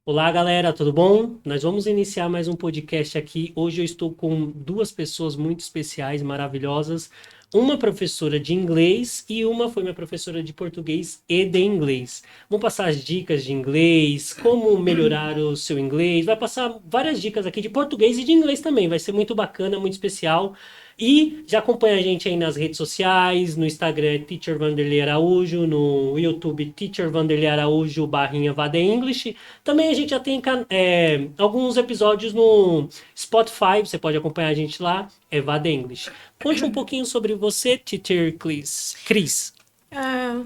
Olá, galera, tudo bom? Nós vamos iniciar mais um podcast aqui. Hoje eu estou com duas pessoas muito especiais, maravilhosas. Uma professora de inglês e uma foi minha professora de português e de inglês. Vamos passar as dicas de inglês, como melhorar o seu inglês. Vai passar várias dicas aqui de português e de inglês também. Vai ser muito bacana, muito especial. E já acompanha a gente aí nas redes sociais, no Instagram Teacher Vanderlei Araújo, no YouTube Teacher Vanderlei Araújo barrinha Vada English. Também a gente já tem alguns episódios no Spotify, você pode acompanhar a gente lá, é Vada English. Conte um pouquinho sobre você, Teacher Cris. Cris. Ah,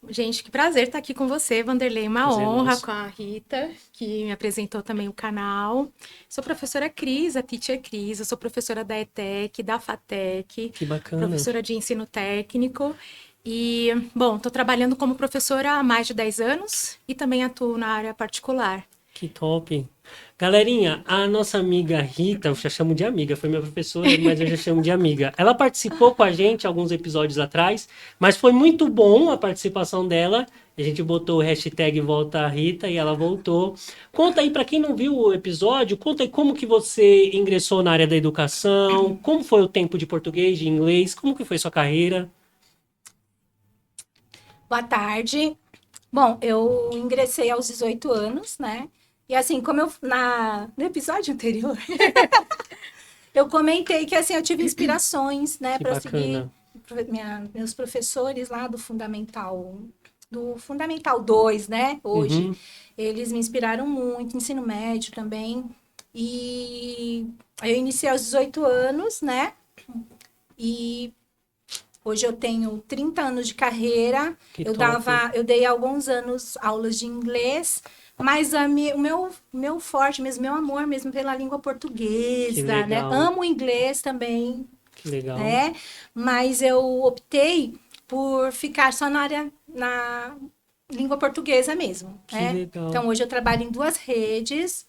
gente, que prazer estar aqui com você, Vanderlei. Uma Prazer é honra nosso. com a Rita, que me apresentou também o canal. Sou professora Cris, a Teacher Cris. Eu sou professora da ETEC, da FATEC, Que bacana. professora de ensino técnico. E, bom, estou trabalhando como professora há mais de 10 anos e também atuo na área particular. Que top. Galerinha, a nossa amiga Rita, eu já chamo de amiga, foi minha professora, mas eu já chamo de amiga. Ela participou com a gente alguns episódios atrás, mas foi muito bom a participação dela. A gente botou o hashtag Volta a Rita e ela voltou. Conta aí, para quem não viu o episódio, conta aí como que você ingressou na área da educação, como foi o tempo de português, de inglês, como que foi sua carreira. Boa tarde. Bom, eu ingressei aos 18 anos, né? E assim, como no episódio anterior, eu comentei que assim, eu tive inspirações, né, Que para seguir bacana. meus professores lá do Fundamental 2, né? Hoje, Uhum. eles me inspiraram muito, ensino médio também. E aí eu iniciei aos 18 anos, né? E hoje eu tenho 30 anos de carreira. Que top. Eu dei alguns anos aulas de inglês, mas o meu forte mesmo, meu amor mesmo pela língua Que portuguesa, né? legal. Amo inglês também, Que legal. né? Mas eu optei por ficar só na língua portuguesa mesmo, Que né? legal. Então hoje eu trabalho em duas redes,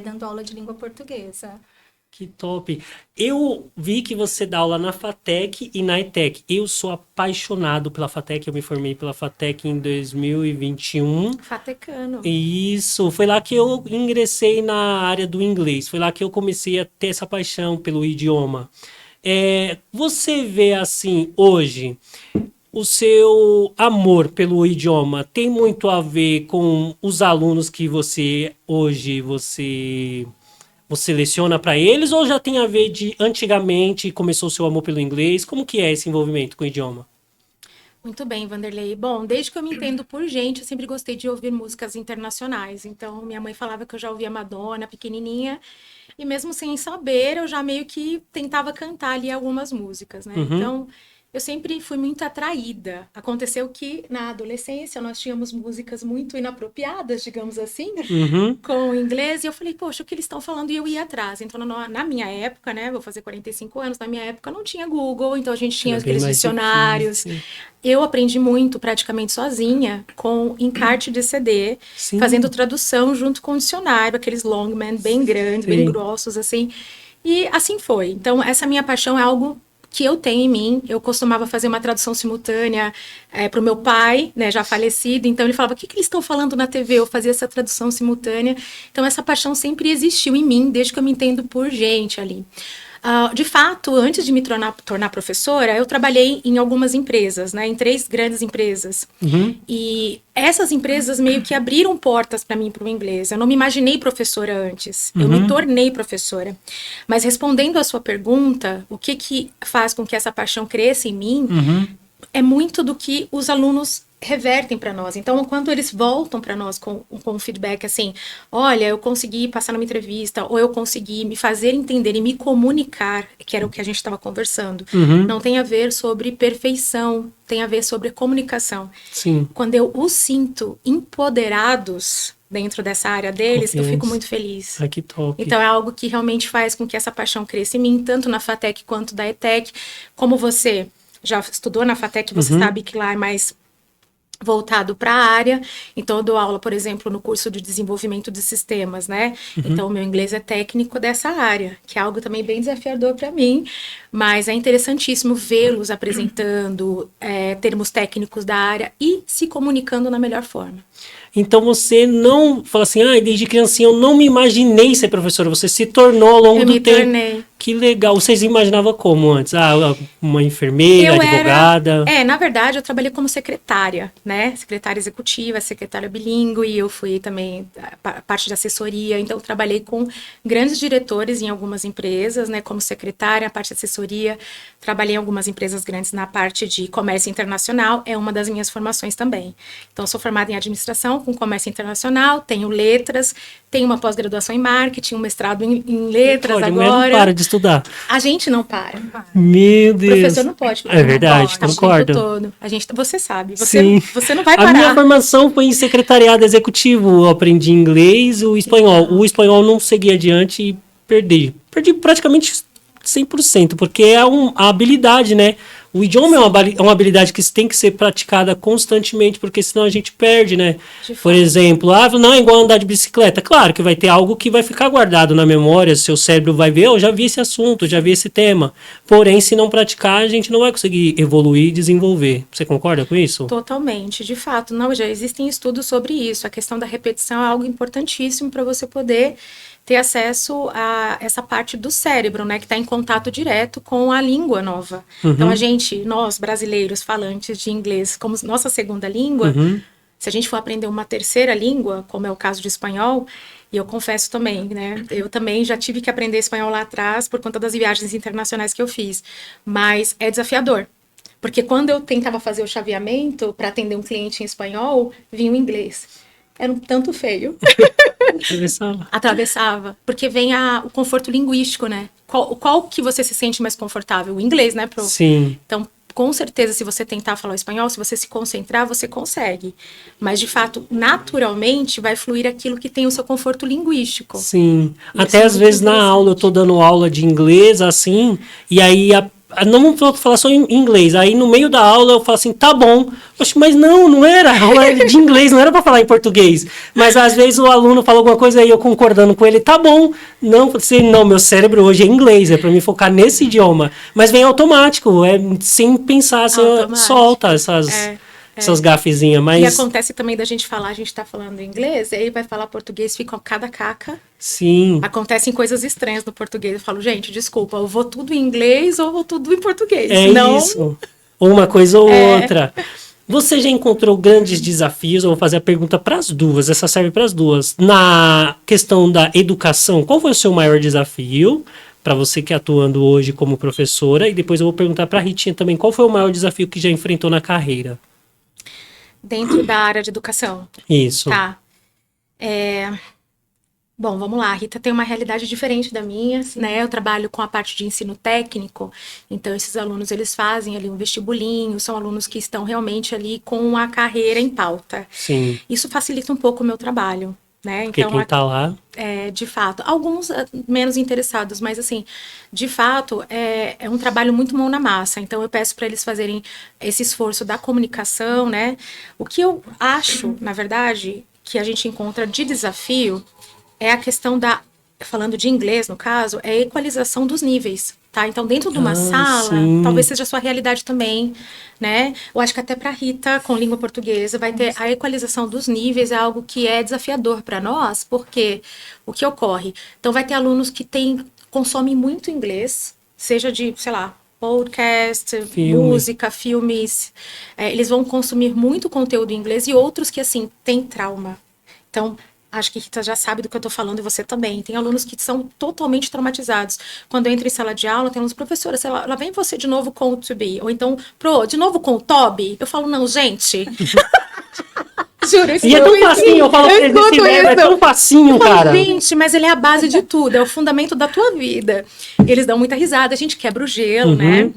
dando aula de língua portuguesa. Que top. Eu vi que você dá aula na FATEC e na ETEC. Eu sou apaixonado pela FATEC, eu me formei pela FATEC em 2021. Fatecano. Isso, foi lá que eu ingressei na área do inglês. Foi lá que eu comecei a ter essa paixão pelo idioma. Você vê assim, hoje, o seu amor pelo idioma tem muito a ver com os alunos que você leciona para eles ou já tem a ver de antigamente começou o seu amor pelo inglês? Como que é esse envolvimento com o idioma? Muito bem, Vanderlei. Bom, desde que eu me entendo por gente, eu sempre gostei de ouvir músicas internacionais. Então, minha mãe falava que eu já ouvia Madonna, pequenininha, e mesmo sem saber, eu já meio que tentava cantar ali algumas músicas, né? Uhum, Então, eu sempre fui muito atraída. Aconteceu que na adolescência nós tínhamos músicas muito inapropriadas, digamos assim, uhum. com o inglês, e eu falei, poxa, o que eles estão falando? E eu ia atrás. Então, na minha época, né, vou fazer 45 anos, na minha época não tinha Google, então a gente tinha Era bem aqueles mais dicionários. difícil. Eu aprendi muito praticamente sozinha com encarte de CD, fazendo Sim, tradução junto com o dicionário, aqueles longman bem grandes, bem sim. grossos, assim. E assim foi. Então, essa minha paixão é algo que eu tenho em mim. Eu costumava fazer uma tradução simultânea para o meu pai, né, já falecido. Então, ele falava, o que, que eles estão falando na TV? Eu fazia essa tradução simultânea. Então, essa paixão sempre existiu em mim, desde que eu me entendo por gente ali. De fato, antes de me tornar professora, eu trabalhei em algumas empresas, né, em 3 grandes empresas. Uhum, E essas empresas meio que abriram portas para mim para o inglês. Eu não me imaginei professora antes, eu me uhum. tornei professora. Mas respondendo à sua pergunta, o que, que faz com que essa paixão cresça em mim Uhum. é muito do que os alunos revertem para nós. Então, quando eles voltam para nós com um feedback assim, olha, eu consegui passar numa entrevista, ou eu consegui me fazer entender e me comunicar, que era o que a gente estava conversando, Uhum. não tem a ver sobre perfeição, tem a ver sobre comunicação. Sim, Quando eu os sinto empoderados dentro dessa área deles, eu fico confiança. muito feliz. Ai, que top. Então é algo que realmente faz com que essa paixão cresça em mim, tanto na FATEC quanto da ETEC. Como você já estudou na FATEC, você Uhum, sabe que lá é mais voltado para a área. Então eu dou aula, por exemplo, no curso de desenvolvimento de sistemas, né? uhum. Então o meu inglês é técnico dessa área, que é algo também bem desafiador para mim, mas é interessantíssimo vê-los apresentando termos técnicos da área e se comunicando na melhor forma. Então você não fala assim, desde criancinha eu não me imaginei ser professora. Você se tornou ao longo Eu do me tempo. tornei. Que legal. Vocês imaginavam como antes? Uma enfermeira, advogada? Na verdade, eu trabalhei como secretária, né? Secretária executiva, secretária bilíngue, eu fui também parte de assessoria, então eu trabalhei com grandes diretores em algumas empresas, né? Como secretária, a parte de assessoria, trabalhei em algumas empresas grandes na parte de comércio internacional, é uma das minhas formações também. Então, eu sou formada em administração com comércio internacional, tenho letras, tenho uma pós-graduação em marketing, um mestrado em letras Olha, agora. mulher não para de estudar. A gente não para. Meu Deus. O professor não pode parar. É verdade, não pode, concordo. O tempo todo. Você sabe, Sim. você não vai parar. A minha formação foi em secretariado executivo. Eu aprendi inglês e o espanhol. O espanhol não segui adiante e perdi. Perdi praticamente 100%, porque é a habilidade, né? O idioma é uma habilidade que tem que ser praticada constantemente, porque senão a gente perde, né? Por exemplo, não é igual andar de bicicleta. Claro que vai ter algo que vai ficar guardado na memória, seu cérebro vai ver, eu já vi esse assunto, já vi esse tema. Porém, se não praticar, a gente não vai conseguir evoluir e desenvolver. Você concorda com isso? Totalmente, de fato. Não, já existem estudos sobre isso. A questão da repetição é algo importantíssimo para você poder ter acesso a essa parte do cérebro, né, que está em contato direto com a língua nova. Então, nós brasileiros falantes de inglês como nossa segunda língua, se a gente for aprender uma terceira língua, como é o caso de espanhol, e eu confesso também, né, eu também já tive que aprender espanhol lá atrás por conta das viagens internacionais que eu fiz, mas é desafiador. Porque quando eu tentava fazer o chaveamento para atender um cliente em espanhol, vinha o inglês. Era um tanto feio. Atravessava. Porque vem o conforto linguístico, né? Qual que você se sente mais confortável? O inglês, né? Sim. Então, com certeza, se você tentar falar o espanhol, se você se concentrar, você consegue. Mas, de fato, naturalmente, vai fluir aquilo que tem o seu conforto linguístico. Sim. Até às vezes na aula, eu tô dando aula de inglês, assim, e aí não vou falar só em inglês. Aí no meio da aula eu falo assim, tá bom. Mas não era. A aula era de inglês, não era pra falar em português. Mas às vezes o aluno fala alguma coisa e eu concordando com ele, tá bom. Não, meu cérebro hoje é inglês, é pra me focar nesse idioma. Mas vem automático, sem pensar, você solta essas gafezinhas. Mas... E acontece também da gente falar, a gente tá falando inglês, aí vai falar português, fica cada caca. Sim. Acontecem coisas estranhas no português. Eu falo, gente, desculpa, eu vou tudo em inglês ou vou tudo em português. Isso. Ou uma coisa ou outra. Você já encontrou grandes desafios? Eu vou fazer a pergunta para as duas, essa serve para as duas. Na questão da educação, qual foi o seu maior desafio? Para você que atuando hoje como professora. E depois eu vou perguntar para a Ritinha também, qual foi o maior desafio que já enfrentou na carreira? Dentro da área de educação. Isso. Tá. Bom, vamos lá. A Rita tem uma realidade diferente da minha, né? Eu trabalho com a parte de ensino técnico, então esses alunos, eles fazem ali um vestibulinho, são alunos que estão realmente ali com a carreira em pauta. Sim. Isso facilita um pouco o meu trabalho, né? Porque então, quem tá lá... de fato, alguns menos interessados, mas assim, de fato, é um trabalho muito mão na massa. Então, eu peço para eles fazerem esse esforço da comunicação, né? O que eu acho, na verdade, que a gente encontra de desafio é a questão falando de inglês, no caso, é a equalização dos níveis, tá? Então, dentro de uma sala, sim. talvez seja a sua realidade também, né? Eu acho que até para Rita, com língua portuguesa, vai ter a equalização dos níveis, é algo que é desafiador para nós, porque o que ocorre? Então, vai ter alunos que consomem muito inglês, seja de, sei lá, podcast, música, filmes, eles vão consumir muito conteúdo em inglês, e outros que, assim, têm trauma. Então, acho que Rita já sabe do que eu tô falando e você também. Tem alunos que são totalmente traumatizados. Quando eu entro em sala de aula, tem uns professores, sei lá, lá vem você de novo com o to be. Ou então, de novo com o Toby. Eu falo, não, gente. Juro, e é tão facinho, eu falo pra eles, é tão facinho, cara. Gente, mas ele é a base de tudo, é o fundamento da tua vida. Eles dão muita risada, a gente quebra o gelo, né?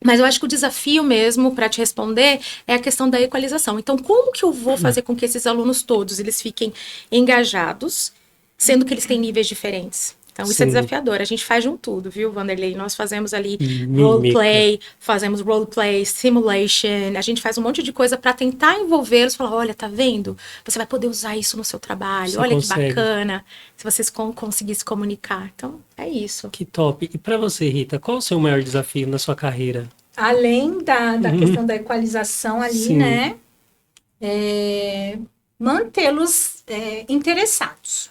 Mas eu acho que o desafio mesmo, para te responder, é a questão da equalização. Então, como que eu vou fazer com que esses alunos todos, eles fiquem engajados, sendo que eles têm níveis diferentes? Então, isso é desafiador. A gente faz de um tudo, viu, Vanderlei? Nós fazemos ali roleplay, fazemos roleplay, simulation, a gente faz um monte de coisa para tentar envolvê-los, falar, olha, tá vendo? Você vai poder usar isso no seu trabalho, olha que bacana, se vocês conseguirem se comunicar. Então, é isso. Que top. E para você, Rita, qual o seu maior desafio na sua carreira? Além da questão da equalização ali, né? mantê-los interessados.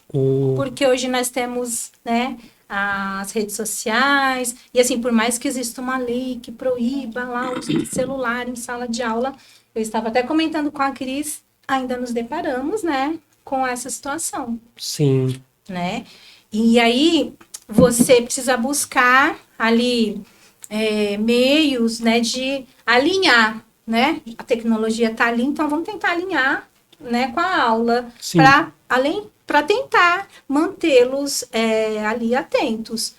Porque hoje nós temos, né, as redes sociais, e assim, por mais que exista uma lei que proíba lá o uso de celular em sala de aula, eu estava até comentando com a Cris, ainda nos deparamos, né, com essa situação. Sim. Né? E aí, você precisa buscar ali meios, né, de alinhar, né? A tecnologia está ali, então vamos tentar alinhar, né, com a aula, para tentar mantê-los ali atentos.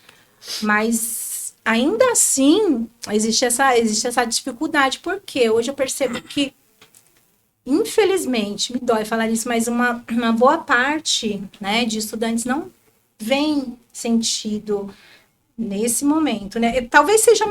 Mas ainda assim existe essa dificuldade, porque hoje eu percebo que, infelizmente, me dói falar isso, mas uma boa parte, né, de estudantes não vem sentido nesse momento, né? Talvez seja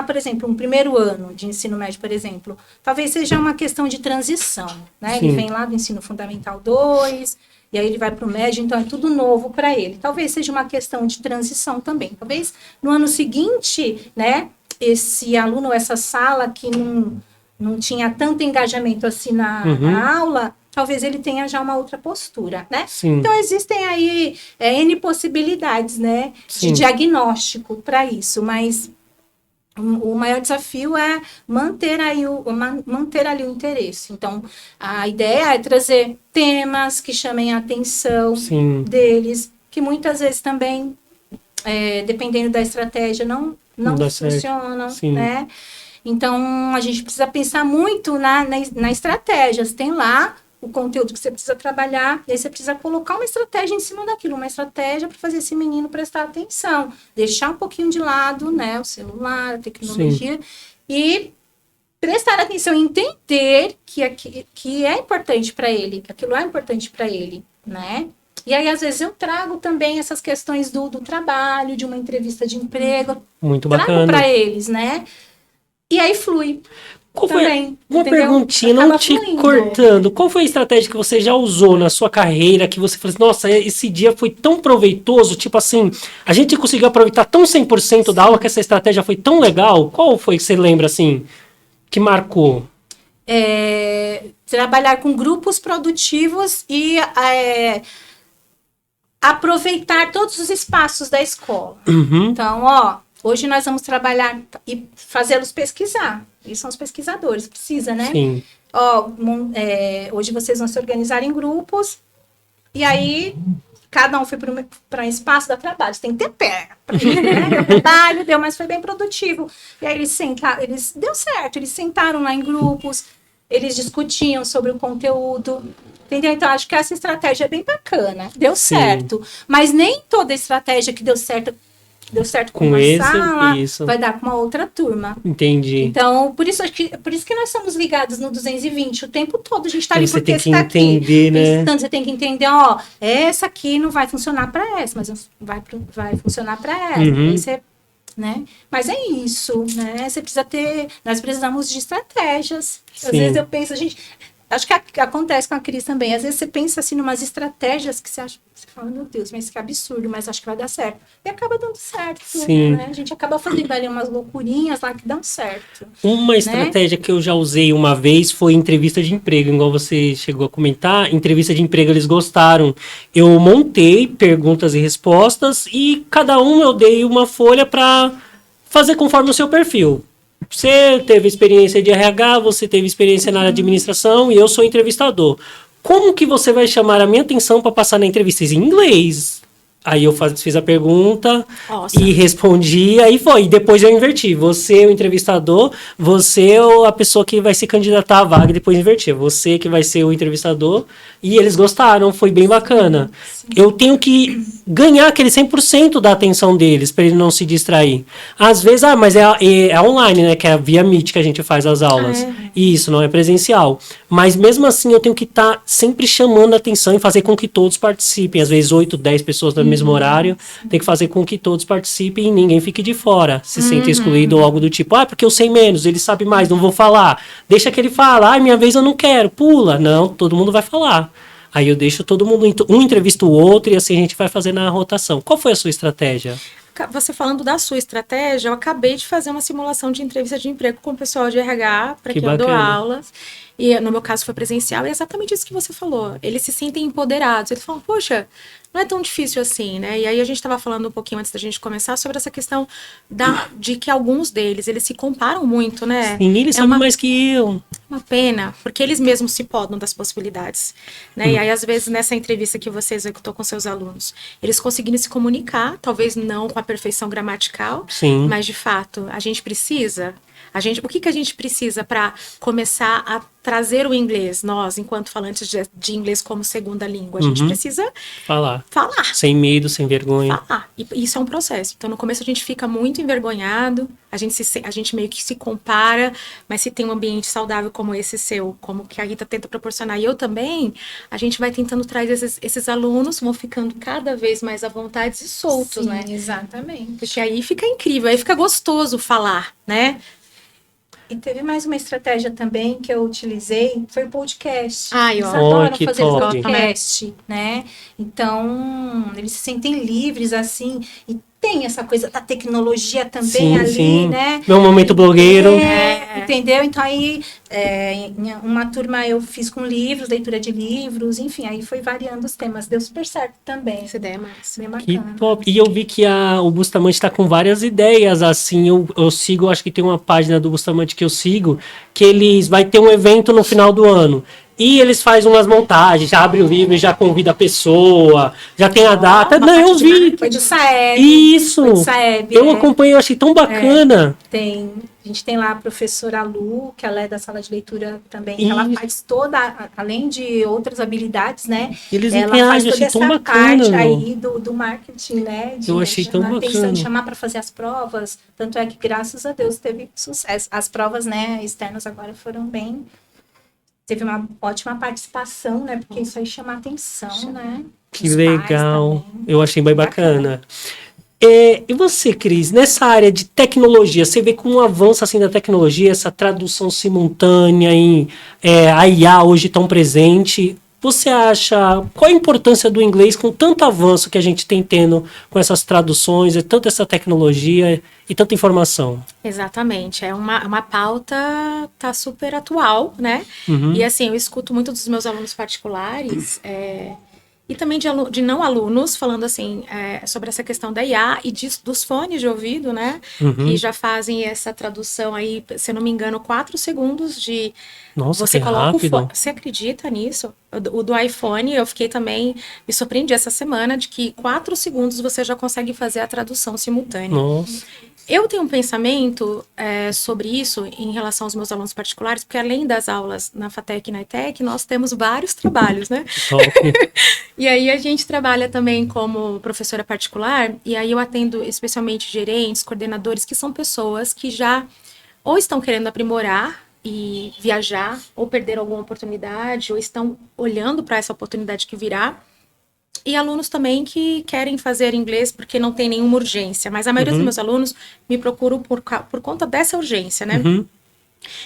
por exemplo, um primeiro ano de ensino médio, por exemplo, talvez seja uma questão de transição, né? Sim. Ele vem lá do ensino fundamental 2, e aí ele vai para o médio, então é tudo novo para ele. Talvez seja uma questão de transição também. Talvez no ano seguinte, né, esse aluno, essa sala que não tinha tanto engajamento assim na aula, talvez ele tenha já uma outra postura, né? Sim. Então, existem aí N possibilidades, né, de diagnóstico para isso, mas o maior desafio é manter ali o interesse. Então, a ideia é trazer temas que chamem a atenção deles, que muitas vezes também, dependendo da estratégia, não funcionam, né? Então, a gente precisa pensar muito na estratégia. Você tem lá o conteúdo que você precisa trabalhar, e aí você precisa colocar uma estratégia em cima daquilo, uma estratégia para fazer esse menino prestar atenção, deixar um pouquinho de lado, né, o celular, a tecnologia, e prestar atenção e entender que é importante para ele, que aquilo é importante para ele, né? E aí, às vezes, eu trago também essas questões do trabalho, de uma entrevista de emprego. Muito trago bacana. Para eles, né? E aí flui. Qual foi também, uma entendeu? perguntinha, Acaba não te fluindo. cortando. Qual foi a estratégia que você já usou na sua carreira, que você falou assim, nossa, esse dia foi tão proveitoso, tipo assim, a gente conseguiu aproveitar tão 100% da aula que essa estratégia foi tão legal? Qual foi que você lembra, assim, que marcou? Trabalhar com grupos produtivos e aproveitar todos os espaços da escola. Então, hoje nós vamos trabalhar e fazê-los pesquisar. Eles são os pesquisadores, precisa, né? Sim. Hoje vocês vão se organizar em grupos e aí cada um foi para um espaço da trabalho. Você tem que ter perna para ir, né? Trabalho, mas foi bem produtivo. E aí deu certo, eles sentaram lá em grupos, eles discutiam sobre o conteúdo. Entendeu? Então, acho que essa estratégia é bem bacana. Deu certo. Mas nem toda estratégia que deu certo com uma sala, vai dar com uma outra turma. Entendi. Então, por isso que nós somos ligados no 220 o tempo todo. A gente está ali você porque tem que está entender, aqui. né? Então, você tem que entender, essa aqui não vai funcionar para essa, mas vai funcionar para essa. Aí você, né? Mas é isso, né? Nós precisamos de estratégias. Às vezes eu penso, acho que acontece com a Cris também. Às vezes você pensa assim, umas estratégias que você fala, meu Deus, mas que absurdo, mas acho que vai dar certo. E acaba dando certo. Sim. Né? A gente acaba fazendo ali umas loucurinhas lá que dão certo. Uma estratégia que eu já usei uma vez foi entrevista de emprego, igual você chegou a comentar. Entrevista de emprego, eles gostaram. Eu montei perguntas e respostas e cada um eu dei uma folha para fazer conforme o seu perfil. Você teve experiência de RH, você teve experiência na área de administração e eu sou entrevistador. Como que você vai chamar a minha atenção para passar na entrevista? Em inglês. Aí eu fiz a pergunta e respondi, aí foi. E depois eu inverti. Você é o entrevistador, você é a pessoa que vai se candidatar à vaga e depois invertir. Você que vai ser o entrevistador. E eles gostaram, foi bem bacana. Sim. Eu tenho que ganhar aquele 100% da atenção deles, para ele não se distrair. Às vezes, mas é online, né? Que é via Meet que a gente faz as aulas. Isso, não é presencial. Mas mesmo assim, eu tenho que estar sempre chamando a atenção e fazer com que todos participem. Às vezes, 8, 10 pessoas no mesmo horário. Tem que fazer com que todos participem e ninguém fique de fora. Se sente excluído ou algo do tipo. Porque eu sei menos, ele sabe mais, não vou falar. Deixa que ele fala. Minha vez eu não quero. Pula. Não, todo mundo vai falar. Aí eu deixo todo mundo, um entrevista o outro e assim a gente vai fazendo a rotação. Qual foi a sua estratégia? Você falando da sua estratégia, eu acabei de fazer uma simulação de entrevista de emprego com o pessoal de RH, para quem eu dou aulas. e no meu caso foi presencial, é exatamente isso que você falou. Eles se sentem empoderados, eles falam, poxa, não é tão difícil assim, né? E aí a gente estava falando um pouquinho antes da gente começar sobre essa questão de que alguns deles, eles se comparam muito, né? Sim, eles sabem mais que eu. Uma pena, porque eles mesmos se podam das possibilidades, né? E aí, às vezes, nessa entrevista que você executou com seus alunos, eles conseguiram se comunicar, talvez não com a perfeição gramatical, Sim. mas, de fato, a gente precisa... o que a gente precisa para começar a trazer o inglês, nós, enquanto falantes de inglês como segunda língua? A gente precisa falar. Falar. Sem medo, sem vergonha. Falar. E isso é um processo. Então, no começo, a gente fica muito envergonhado, a gente meio que se compara, mas se tem um ambiente saudável como esse seu, como que a Rita tenta proporcionar, e eu também, a gente vai tentando trazer esses alunos, vão ficando cada vez mais à vontade e soltos, Sim, né? exatamente. Porque aí fica incrível, aí fica gostoso falar, né? E teve mais uma estratégia também que eu utilizei, foi o podcast. Ai, Eles ó. adoram que fazer top. podcast, né? Então, eles se sentem livres, assim, e tem essa coisa da tecnologia também Sim, ali, sim. né? Meu momento blogueiro. Entendeu? Então, aí, em uma turma eu fiz com livros, leitura de livros, enfim, aí foi variando os temas. Deu super certo também. Essa ideia é massa. Bem Que bacana. top. E eu vi que o Bustamante está com várias ideias, assim, eu sigo, acho que tem uma página do Bustamante que eu sigo, que eles vai ter um evento no final do ano. E eles fazem umas montagens, já abre o livro e já convida a pessoa, já tem a data. Não, eu vi. Foi do Saeb. Isso. Foi do Saeb, Eu acompanhei, eu achei tão bacana. A gente tem lá a professora Lu, que ela é da sala de leitura também, que ela faz toda, além de outras habilidades, né? E eles ela interagem, faz eu toda achei tão essa bacana. parte aí do marketing, né? Eu achei tão chamar atenção, bacana. de chamar para fazer as provas. Tanto é que, graças a Deus, teve sucesso. As provas, né, externas agora foram bem... Teve uma ótima participação, né? Porque isso aí chama atenção, né? Que Os legal. pais também. Eu achei bem bacana. E você, Cris, nessa área de tecnologia, você vê como um avanço assim da tecnologia, essa tradução simultânea a IA hoje tão presente. Você acha, qual a importância do inglês com tanto avanço que a gente tem tendo com essas traduções, e tanta essa tecnologia e tanta informação? Exatamente, é uma pauta tá super atual, né? E assim, eu escuto muito dos meus alunos particulares e também de não alunos falando assim sobre essa questão da IA e dos fones de ouvido, né? Que já fazem essa tradução aí, se eu não me engano, 4 segundos de... Nossa, Você que coloca rápido. o fone. Você acredita nisso? O do iPhone, eu fiquei também... Me surpreendi essa semana de que 4 segundos você já consegue fazer a tradução simultânea. Nossa. Eu tenho um pensamento sobre isso em relação aos meus alunos particulares, porque além das aulas na FATEC e na ETEC, nós temos vários trabalhos, né? Top. E aí a gente trabalha também como professora particular, e aí eu atendo especialmente gerentes, coordenadores, que são pessoas que já ou estão querendo aprimorar e viajar, ou perderam alguma oportunidade, ou estão olhando para essa oportunidade que virá. E alunos também que querem fazer inglês porque não tem nenhuma urgência. Mas a maioria dos meus alunos me procuram por conta dessa urgência, né?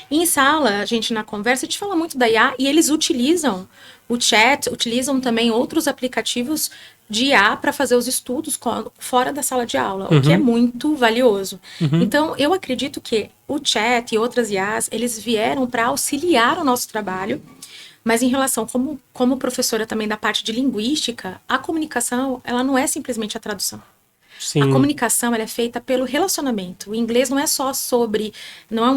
E em sala, a gente na conversa, a gente fala muito da IA e eles utilizam o chat, utilizam também outros aplicativos de IA para fazer os estudos fora da sala de aula, o que é muito valioso. Então, eu acredito que o chat e outras IAs, eles vieram para auxiliar o nosso trabalho. Mas em relação, como professora também da parte de linguística, a comunicação, ela não é simplesmente a tradução. Sim. A comunicação, ela é feita pelo relacionamento. O inglês não é só sobre... Não é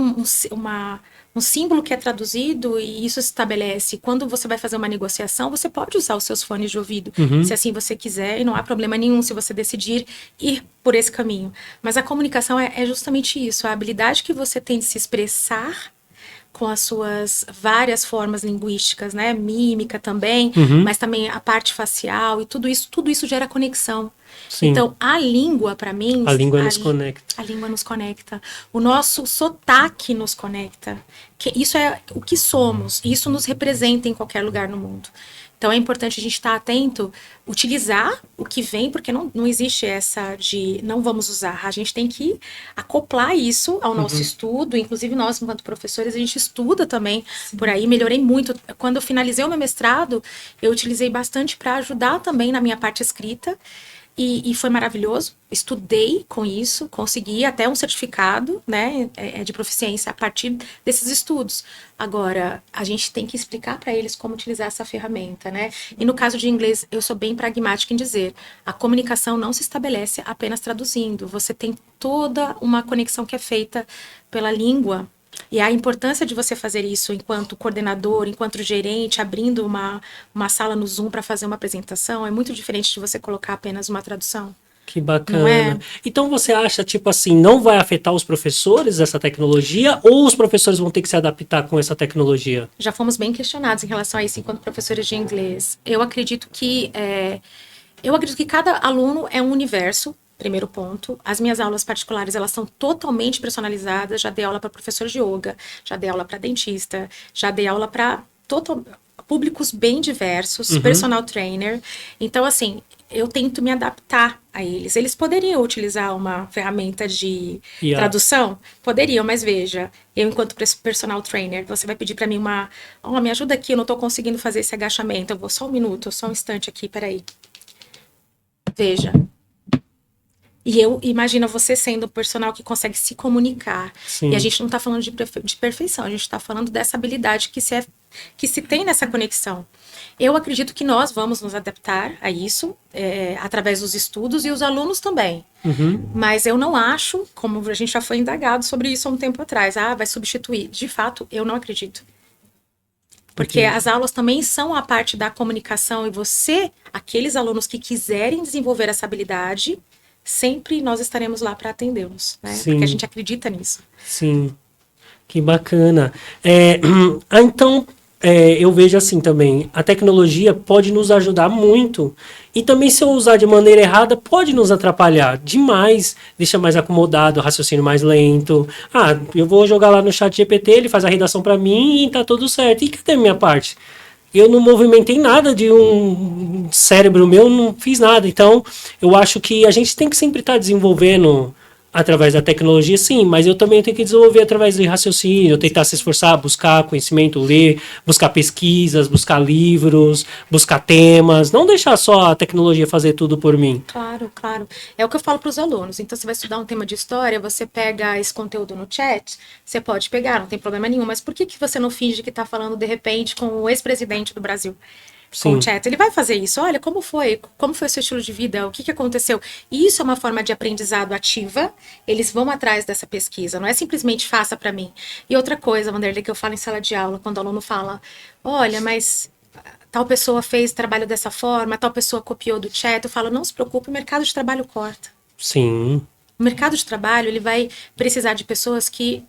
um símbolo que é traduzido e isso se estabelece. Quando você vai fazer uma negociação, você pode usar os seus fones de ouvido, se assim você quiser, e não há problema nenhum se você decidir ir por esse caminho. Mas a comunicação é justamente isso, a habilidade que você tem de se expressar com as suas várias formas linguísticas, né? Mímica também, mas também a parte facial e tudo isso gera conexão. Sim. Então, a língua, para mim... A língua nos conecta. A língua nos conecta. O nosso sotaque nos conecta. Isso é o que somos. E isso nos representa em qualquer lugar no mundo. Então, é importante a gente estar atento, utilizar o que vem, porque não existe essa de não vamos usar. A gente tem que acoplar isso ao nosso estudo. Inclusive, nós, enquanto professores, a gente estuda também por aí. Melhorei muito. Quando eu finalizei o meu mestrado, eu utilizei bastante para ajudar também na minha parte escrita. E foi maravilhoso. Estudei com isso, consegui até um certificado, né, de proficiência a partir desses estudos. Agora, a gente tem que explicar para eles como utilizar essa ferramenta, né? E no caso de inglês, eu sou bem pragmática em dizer, a comunicação não se estabelece apenas traduzindo. Você tem toda uma conexão que é feita pela língua. E a importância de você fazer isso enquanto coordenador, enquanto gerente, abrindo uma sala no Zoom para fazer uma apresentação, é muito diferente de você colocar apenas uma tradução. Que bacana. Não é? Então você acha, tipo assim, não vai afetar os professores essa tecnologia ou os professores vão ter que se adaptar com essa tecnologia? Já fomos bem questionados em relação a isso enquanto professores de inglês. Eu acredito que cada aluno é um universo. Primeiro ponto, as minhas aulas particulares, elas são totalmente personalizadas, já dei aula para professor de yoga, já dei aula para dentista, já dei aula para públicos bem diversos, personal trainer. Então, assim, eu tento me adaptar a eles. Eles poderiam utilizar uma ferramenta de tradução? Poderiam, mas veja, eu enquanto personal trainer, você vai pedir para mim me ajuda aqui, eu não estou conseguindo fazer esse agachamento, eu vou só um minuto, só um instante aqui, peraí. Veja. E eu imagino você sendo um personal que consegue se comunicar. Sim. E a gente não está falando de perfeição, a gente está falando dessa habilidade que se tem nessa conexão. Eu acredito que nós vamos nos adaptar a isso, através dos estudos, e os alunos também. Mas eu não acho, como a gente já foi indagado sobre isso há um tempo atrás, vai substituir. De fato, eu não acredito. Porque as aulas também são a parte da comunicação, e aqueles alunos que quiserem desenvolver essa habilidade, sempre nós estaremos lá para atendê-los, né? Porque a gente acredita nisso. Sim, que bacana. Então, eu vejo assim também, a tecnologia pode nos ajudar muito, e também se eu usar de maneira errada, pode nos atrapalhar demais, deixa mais acomodado, raciocínio mais lento. Eu vou jogar lá no chat GPT, ele faz a redação para mim e tá tudo certo. E cadê a minha parte? Eu não movimentei nada de um cérebro meu, não fiz nada. Então, eu acho que a gente tem que sempre estar desenvolvendo através da tecnologia, sim, mas eu também tenho que desenvolver através de raciocínio, tentar se esforçar, buscar conhecimento, ler, buscar pesquisas, buscar livros, buscar temas, não deixar só a tecnologia fazer tudo por mim. Claro, claro. É o que eu falo para os alunos. Então, você vai estudar um tema de história, você pega esse conteúdo no chat, você pode pegar, não tem problema nenhum, mas por que você não finge que está falando, de repente, com o ex-presidente do Brasil? Com o chat, ele vai fazer isso. Olha, como foi o seu estilo de vida, o que aconteceu. E isso é uma forma de aprendizado ativa. Eles vão atrás dessa pesquisa, não é simplesmente faça para mim. E outra coisa, Wanderley, que eu falo em sala de aula, quando o aluno fala, olha, mas tal pessoa fez trabalho dessa forma, tal pessoa copiou do chat, eu falo, não se preocupe, o mercado de trabalho corta. Sim. O mercado de trabalho, ele vai precisar de pessoas que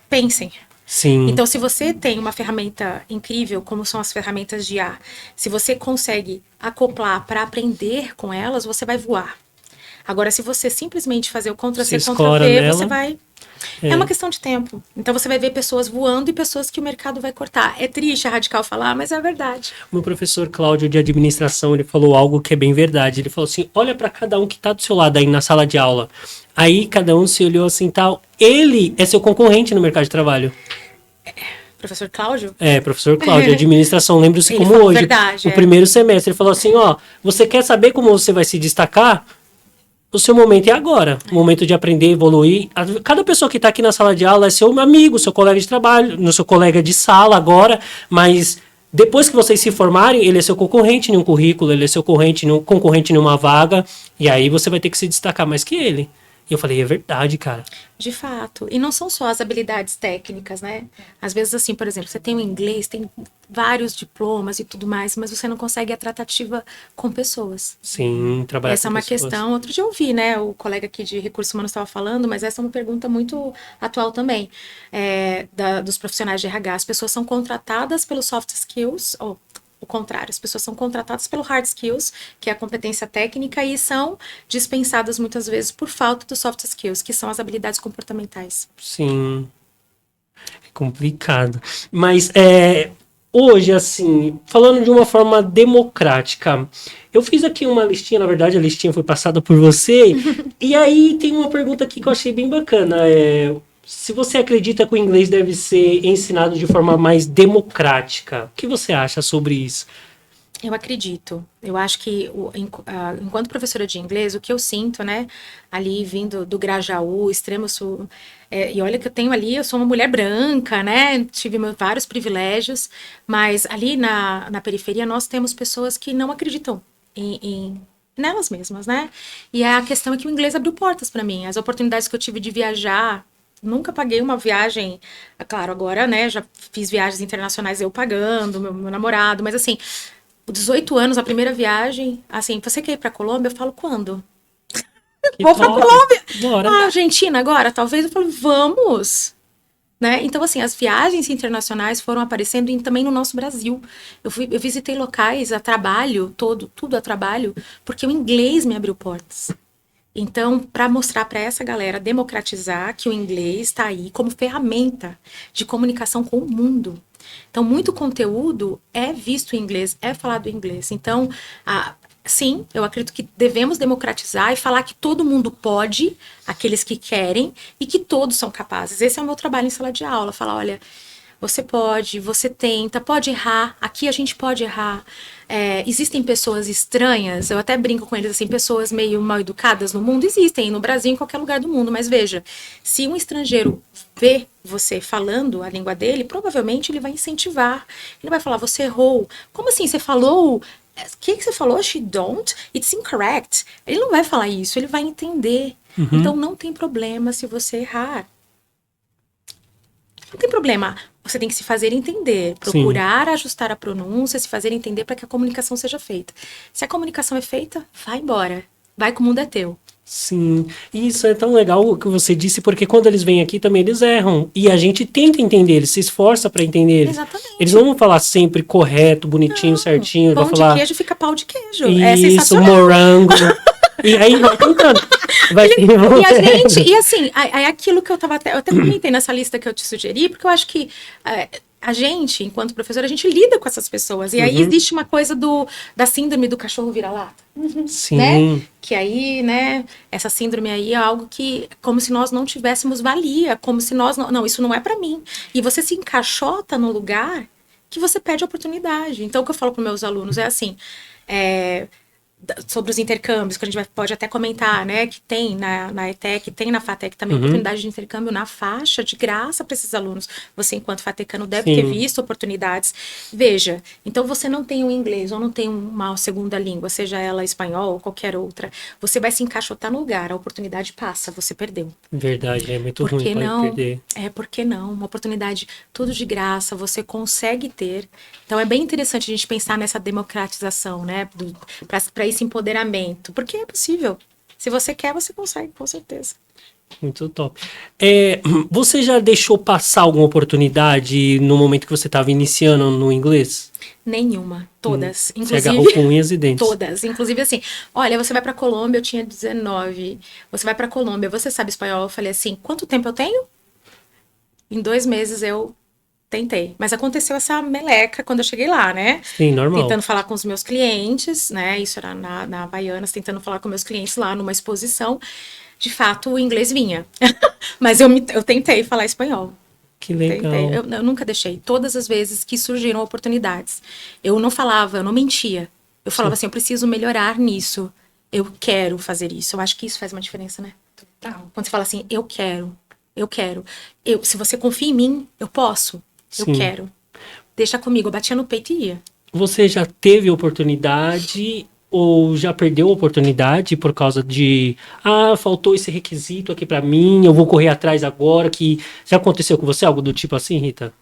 pensem. Sim. Então, se você tem uma ferramenta incrível, como são as ferramentas de IA, se você consegue acoplar para aprender com elas, você vai voar. Agora, se você simplesmente fazer o Ctrl-C, Ctrl-V, você vai... É uma questão de tempo. Então, você vai ver pessoas voando e pessoas que o mercado vai cortar. É triste, é radical falar, mas é a verdade. O meu professor Cláudio de administração, ele falou algo que é bem verdade. Ele falou assim, olha para cada um que está do seu lado aí na sala de aula. Aí, cada um se olhou assim, tal. Ele é seu concorrente no mercado de trabalho. Professor Cláudio? Professor Cláudio, de administração, lembre-se como hoje. Verdade, o primeiro semestre, ele falou assim, você quer saber como você vai se destacar? O seu momento é agora, o momento de aprender, evoluir. Cada pessoa que está aqui na sala de aula é seu amigo, seu colega de trabalho, no seu colega de sala agora, mas depois que vocês se formarem, ele é seu concorrente em um currículo, ele é seu concorrente em uma vaga, e aí você vai ter que se destacar mais que ele. E eu falei, é verdade, cara. De fato. E não são só as habilidades técnicas, né? Às vezes, assim, por exemplo, você tem o inglês, tem vários diplomas e tudo mais, mas você não consegue a tratativa com pessoas. Sim, trabalhar essa com é uma pessoas. questão. Outro dia eu vi, né? O colega aqui de recursos humanos estava falando, mas essa é uma pergunta muito atual também, dos profissionais de RH. As pessoas são contratadas pelos soft skills, ou o contrário, as pessoas são contratadas pelo hard skills, que é a competência técnica, e são dispensadas muitas vezes por falta dos soft skills, que são as habilidades comportamentais. Sim, é complicado. Mas hoje, assim, falando de uma forma democrática, eu fiz aqui uma listinha, na verdade a listinha foi passada por você, e aí tem uma pergunta aqui que eu achei bem bacana, se você acredita que o inglês deve ser ensinado de forma mais democrática, o que você acha sobre isso? Eu acredito. Eu acho que, enquanto professora de inglês, o que eu sinto, né, ali vindo do Grajaú, extremo sul, e olha que eu tenho ali, eu sou uma mulher branca, né, tive vários privilégios, mas ali na periferia nós temos pessoas que não acreditam nelas mesmas, né? E a questão é que o inglês abriu portas para mim. As oportunidades que eu tive de viajar, nunca paguei uma viagem, claro, agora, né, já fiz viagens internacionais eu pagando, meu namorado, mas assim, 18 anos, a primeira viagem, assim, você quer ir pra Colômbia? Eu falo, quando? Que Vou pra top. Colômbia! Bora. Ah, Argentina agora? Talvez. Eu falo, vamos! Né? Então, assim, as viagens internacionais foram aparecendo também no nosso Brasil. Eu visitei locais a trabalho, tudo a trabalho, porque o inglês me abriu portas. Então, para mostrar para essa galera, democratizar que o inglês está aí como ferramenta de comunicação com o mundo. Então, muito conteúdo é visto em inglês, é falado em inglês. Então, sim, eu acredito que devemos democratizar e falar que todo mundo pode, aqueles que querem, e que todos são capazes. Esse é o meu trabalho em sala de aula, falar, olha, você pode, você tenta, pode errar, aqui a gente pode errar. Existem pessoas estranhas, eu até brinco com eles assim, pessoas meio mal educadas no mundo, existem, no Brasil, em qualquer lugar do mundo, mas veja, se um estrangeiro vê você falando a língua dele, provavelmente ele vai incentivar, ele vai falar, você errou, como assim, você falou... O que você falou? She don't? It's incorrect. Ele não vai falar isso, ele vai entender. Então não tem problema se você errar. Não tem problema. Você tem que se fazer entender, procurar ajustar a pronúncia, se fazer entender para que a comunicação seja feita. Se a comunicação é feita, vai embora. Vai que o mundo é teu. Sim, e isso é tão legal o que você disse, porque quando eles vêm aqui também eles erram. E a gente tenta entender eles, se esforça para entender eles. Exatamente. Eles não vão falar sempre correto, bonitinho, certinho. Pão Vai falar, de queijo fica pau de queijo. isso, É sensacional. morango. E aí vai tentando. Vai se E a envolvendo. gente, e assim, é aquilo que eu até comentei nessa lista que eu te sugeri, porque eu acho que a gente, enquanto professora, a gente lida com essas pessoas. E aí existe uma coisa da síndrome do cachorro vira-lata. Sim. Né? Que aí, né, essa síndrome aí é algo que, como se nós não tivéssemos valia, como se nós não, isso não é pra mim. E você se encaixota no lugar que você pede oportunidade. Então, o que eu falo para meus alunos é assim, sobre os intercâmbios, que a gente pode até comentar, né, que tem na ETEC, tem na FATEC também oportunidade de intercâmbio na faixa, de graça para esses alunos. Você, enquanto fatecano, deve ter visto oportunidades. Veja, então você não tem um inglês ou não tem uma segunda língua, seja ela espanhol ou qualquer outra, você vai se encaixotar no lugar, a oportunidade passa, você perdeu. Verdade, é muito ruim, pode perder. Por que não? Uma oportunidade tudo de graça, você consegue ter. Então é bem interessante a gente pensar nessa democratização, né, para esse empoderamento, porque é possível. Se você quer, você consegue, com certeza. Muito top. Você já deixou passar alguma oportunidade no momento que você estava iniciando no inglês? Nenhuma. Todas. Você agarrou com unhas e dentes. Todas. Inclusive assim, olha, você vai pra Colômbia, eu tinha 19. Você vai pra Colômbia, você sabe espanhol? Eu falei assim, quanto tempo eu tenho? Em 2 meses eu tentei. Mas aconteceu essa meleca quando eu cheguei lá, né? Sim, normal. Tentando falar com os meus clientes, né? Isso era na Havaianas, tentando falar com meus clientes lá numa exposição. De fato, o inglês vinha. Mas eu tentei falar espanhol. Que legal. Eu nunca deixei. Todas as vezes que surgiram oportunidades. Eu não falava, eu não mentia. Eu falava assim, eu preciso melhorar nisso. Eu quero fazer isso. Eu acho que isso faz uma diferença, né? Total. Quando você fala assim, eu quero. Se você confia em mim, eu posso. Eu quero. Deixa comigo. Eu batia no peito e ia. Você já teve oportunidade ou já perdeu a oportunidade por causa de faltou esse requisito aqui pra mim, eu vou correr atrás agora, que já aconteceu com você algo do tipo assim, Rita?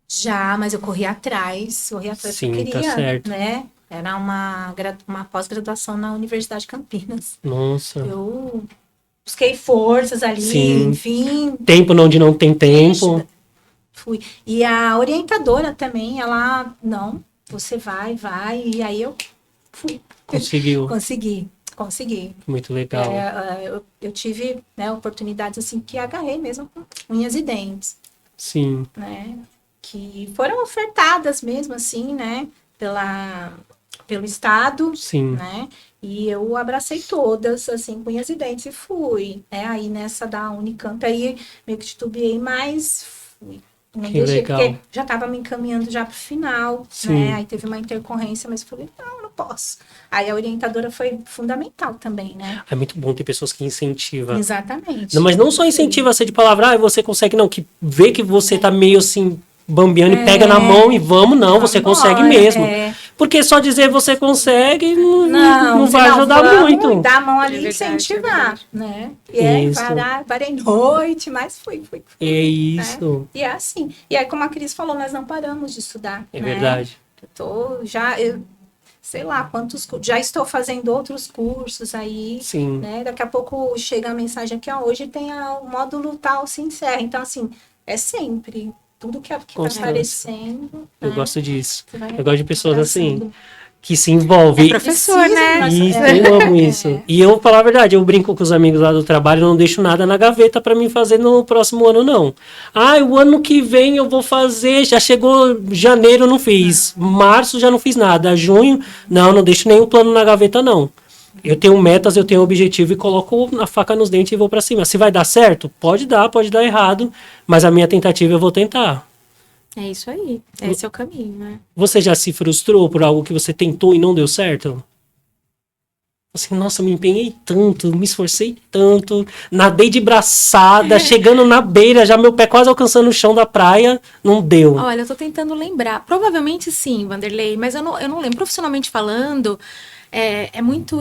Já, mas eu corri atrás Sim, porque eu queria, tá certo. né? Era uma pós-graduação na Universidade de Campinas. Nossa. Eu busquei forças ali, Sim. enfim. Tempo onde não tem tempo. Fui. E a orientadora também, ela, não, você vai, e aí eu fui. Conseguiu. Consegui. Muito legal. Eu tive, né, oportunidades assim que agarrei mesmo com unhas e dentes. Sim. Né? Que foram ofertadas mesmo assim, né, pelo Estado. Sim. Né? E eu abracei todas, assim, com unhas e dentes e fui. Né? Aí nessa da Unicamp, aí meio que titubeei, mas fui. Não Que deixei, legal. porque já estava me encaminhando já para o final, Sim. né? Aí teve uma intercorrência, mas eu falei, não posso. Aí a orientadora foi fundamental também, né? É muito bom ter pessoas que incentivam. Exatamente. Não, mas não só incentiva a ser de palavra, você consegue, não, que vê que você tá meio assim, bambeando e pega na mão e vamos, não, você consegue mesmo. Porque só dizer você consegue não vai ajudar muito. Dar a mão ali e verdade, incentivar, né? E aí, Isso. parei noite, mas fui. É isso. Né? E é assim. E aí, como a Cris falou, nós não paramos de estudar. É né? verdade. Sei lá quantos, já estou fazendo outros cursos aí, Sim. né? Daqui a pouco chega a mensagem aqui, ó, hoje tem o módulo tal, se encerra. Então, assim, é sempre. Tudo que vai aparecendo. Eu né? gosto disso. Você vai Eu gosto de pessoas abraçando. assim, que se envolvem. Professor, né? Isso, eu amo isso. E eu, falar a verdade, eu brinco com os amigos lá do trabalho, eu não deixo nada na gaveta pra mim fazer no próximo ano, não. O ano que vem eu vou fazer, já chegou janeiro, eu não fiz. Março, já não fiz nada. Junho, não deixo nenhum plano na gaveta, não. Eu tenho metas, eu tenho objetivo e coloco a faca nos dentes e vou pra cima. Se vai dar certo? Pode dar errado, mas a minha tentativa eu vou tentar. É isso aí. Esse é o caminho, né? Você já se frustrou por algo que você tentou e não deu certo? Assim, nossa, me empenhei tanto, me esforcei tanto, nadei de braçada, chegando na beira, já meu pé quase alcançando o chão da praia, não deu. Olha, eu tô tentando lembrar. Provavelmente sim, Vanderlei, mas eu não lembro. Profissionalmente falando, é muito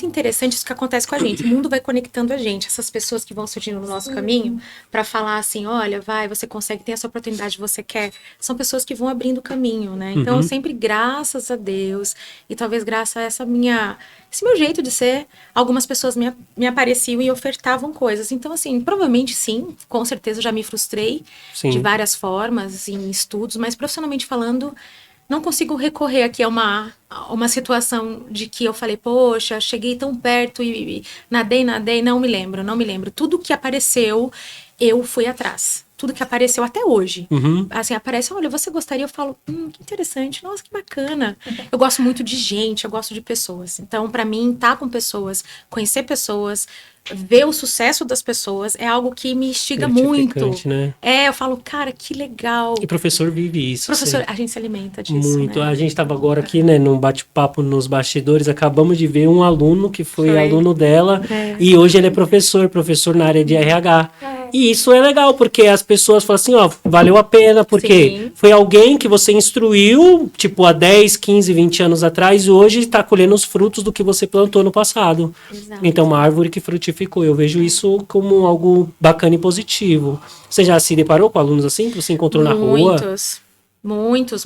interessante isso que acontece com a gente. O mundo vai conectando a gente, essas pessoas que vão surgindo no nosso caminho, para falar assim, olha, você consegue, tem essa oportunidade, você quer. São pessoas que vão abrindo o caminho, né? Então, sempre graças a Deus, e talvez graças a esse meu jeito de ser, algumas pessoas me apareciam e ofertavam coisas. Então, assim, provavelmente sim, com certeza eu já me frustrei de várias formas, em estudos, mas profissionalmente falando, não consigo recorrer aqui a uma situação de que eu falei, poxa, cheguei tão perto e nadei, não me lembro. Tudo que apareceu, eu fui atrás. Tudo que apareceu até hoje. Assim, aparece, olha, você gostaria? Eu falo, que interessante, nossa, que bacana. Eu gosto muito de gente, eu gosto de pessoas. Então, pra mim, estar com pessoas, conhecer pessoas, ver o sucesso das pessoas é algo que me instiga muito. Né? Eu falo, cara, que legal. E professor vive isso. Professor, a gente se alimenta disso. Muito. Né? A gente estava agora aqui, né, num bate-papo nos bastidores, acabamos de ver um aluno que foi aluno dela e hoje ele é professor na área de RH. E isso é legal, porque as pessoas falam assim, valeu a pena, porque foi alguém que você instruiu, tipo, há 10, 15, 20 anos atrás, e hoje está colhendo os frutos do que você plantou no passado. Exato. Então, uma árvore que frutificou. Eu vejo isso como algo bacana e positivo. Você já se deparou com alunos assim, que você encontrou na rua? Muitos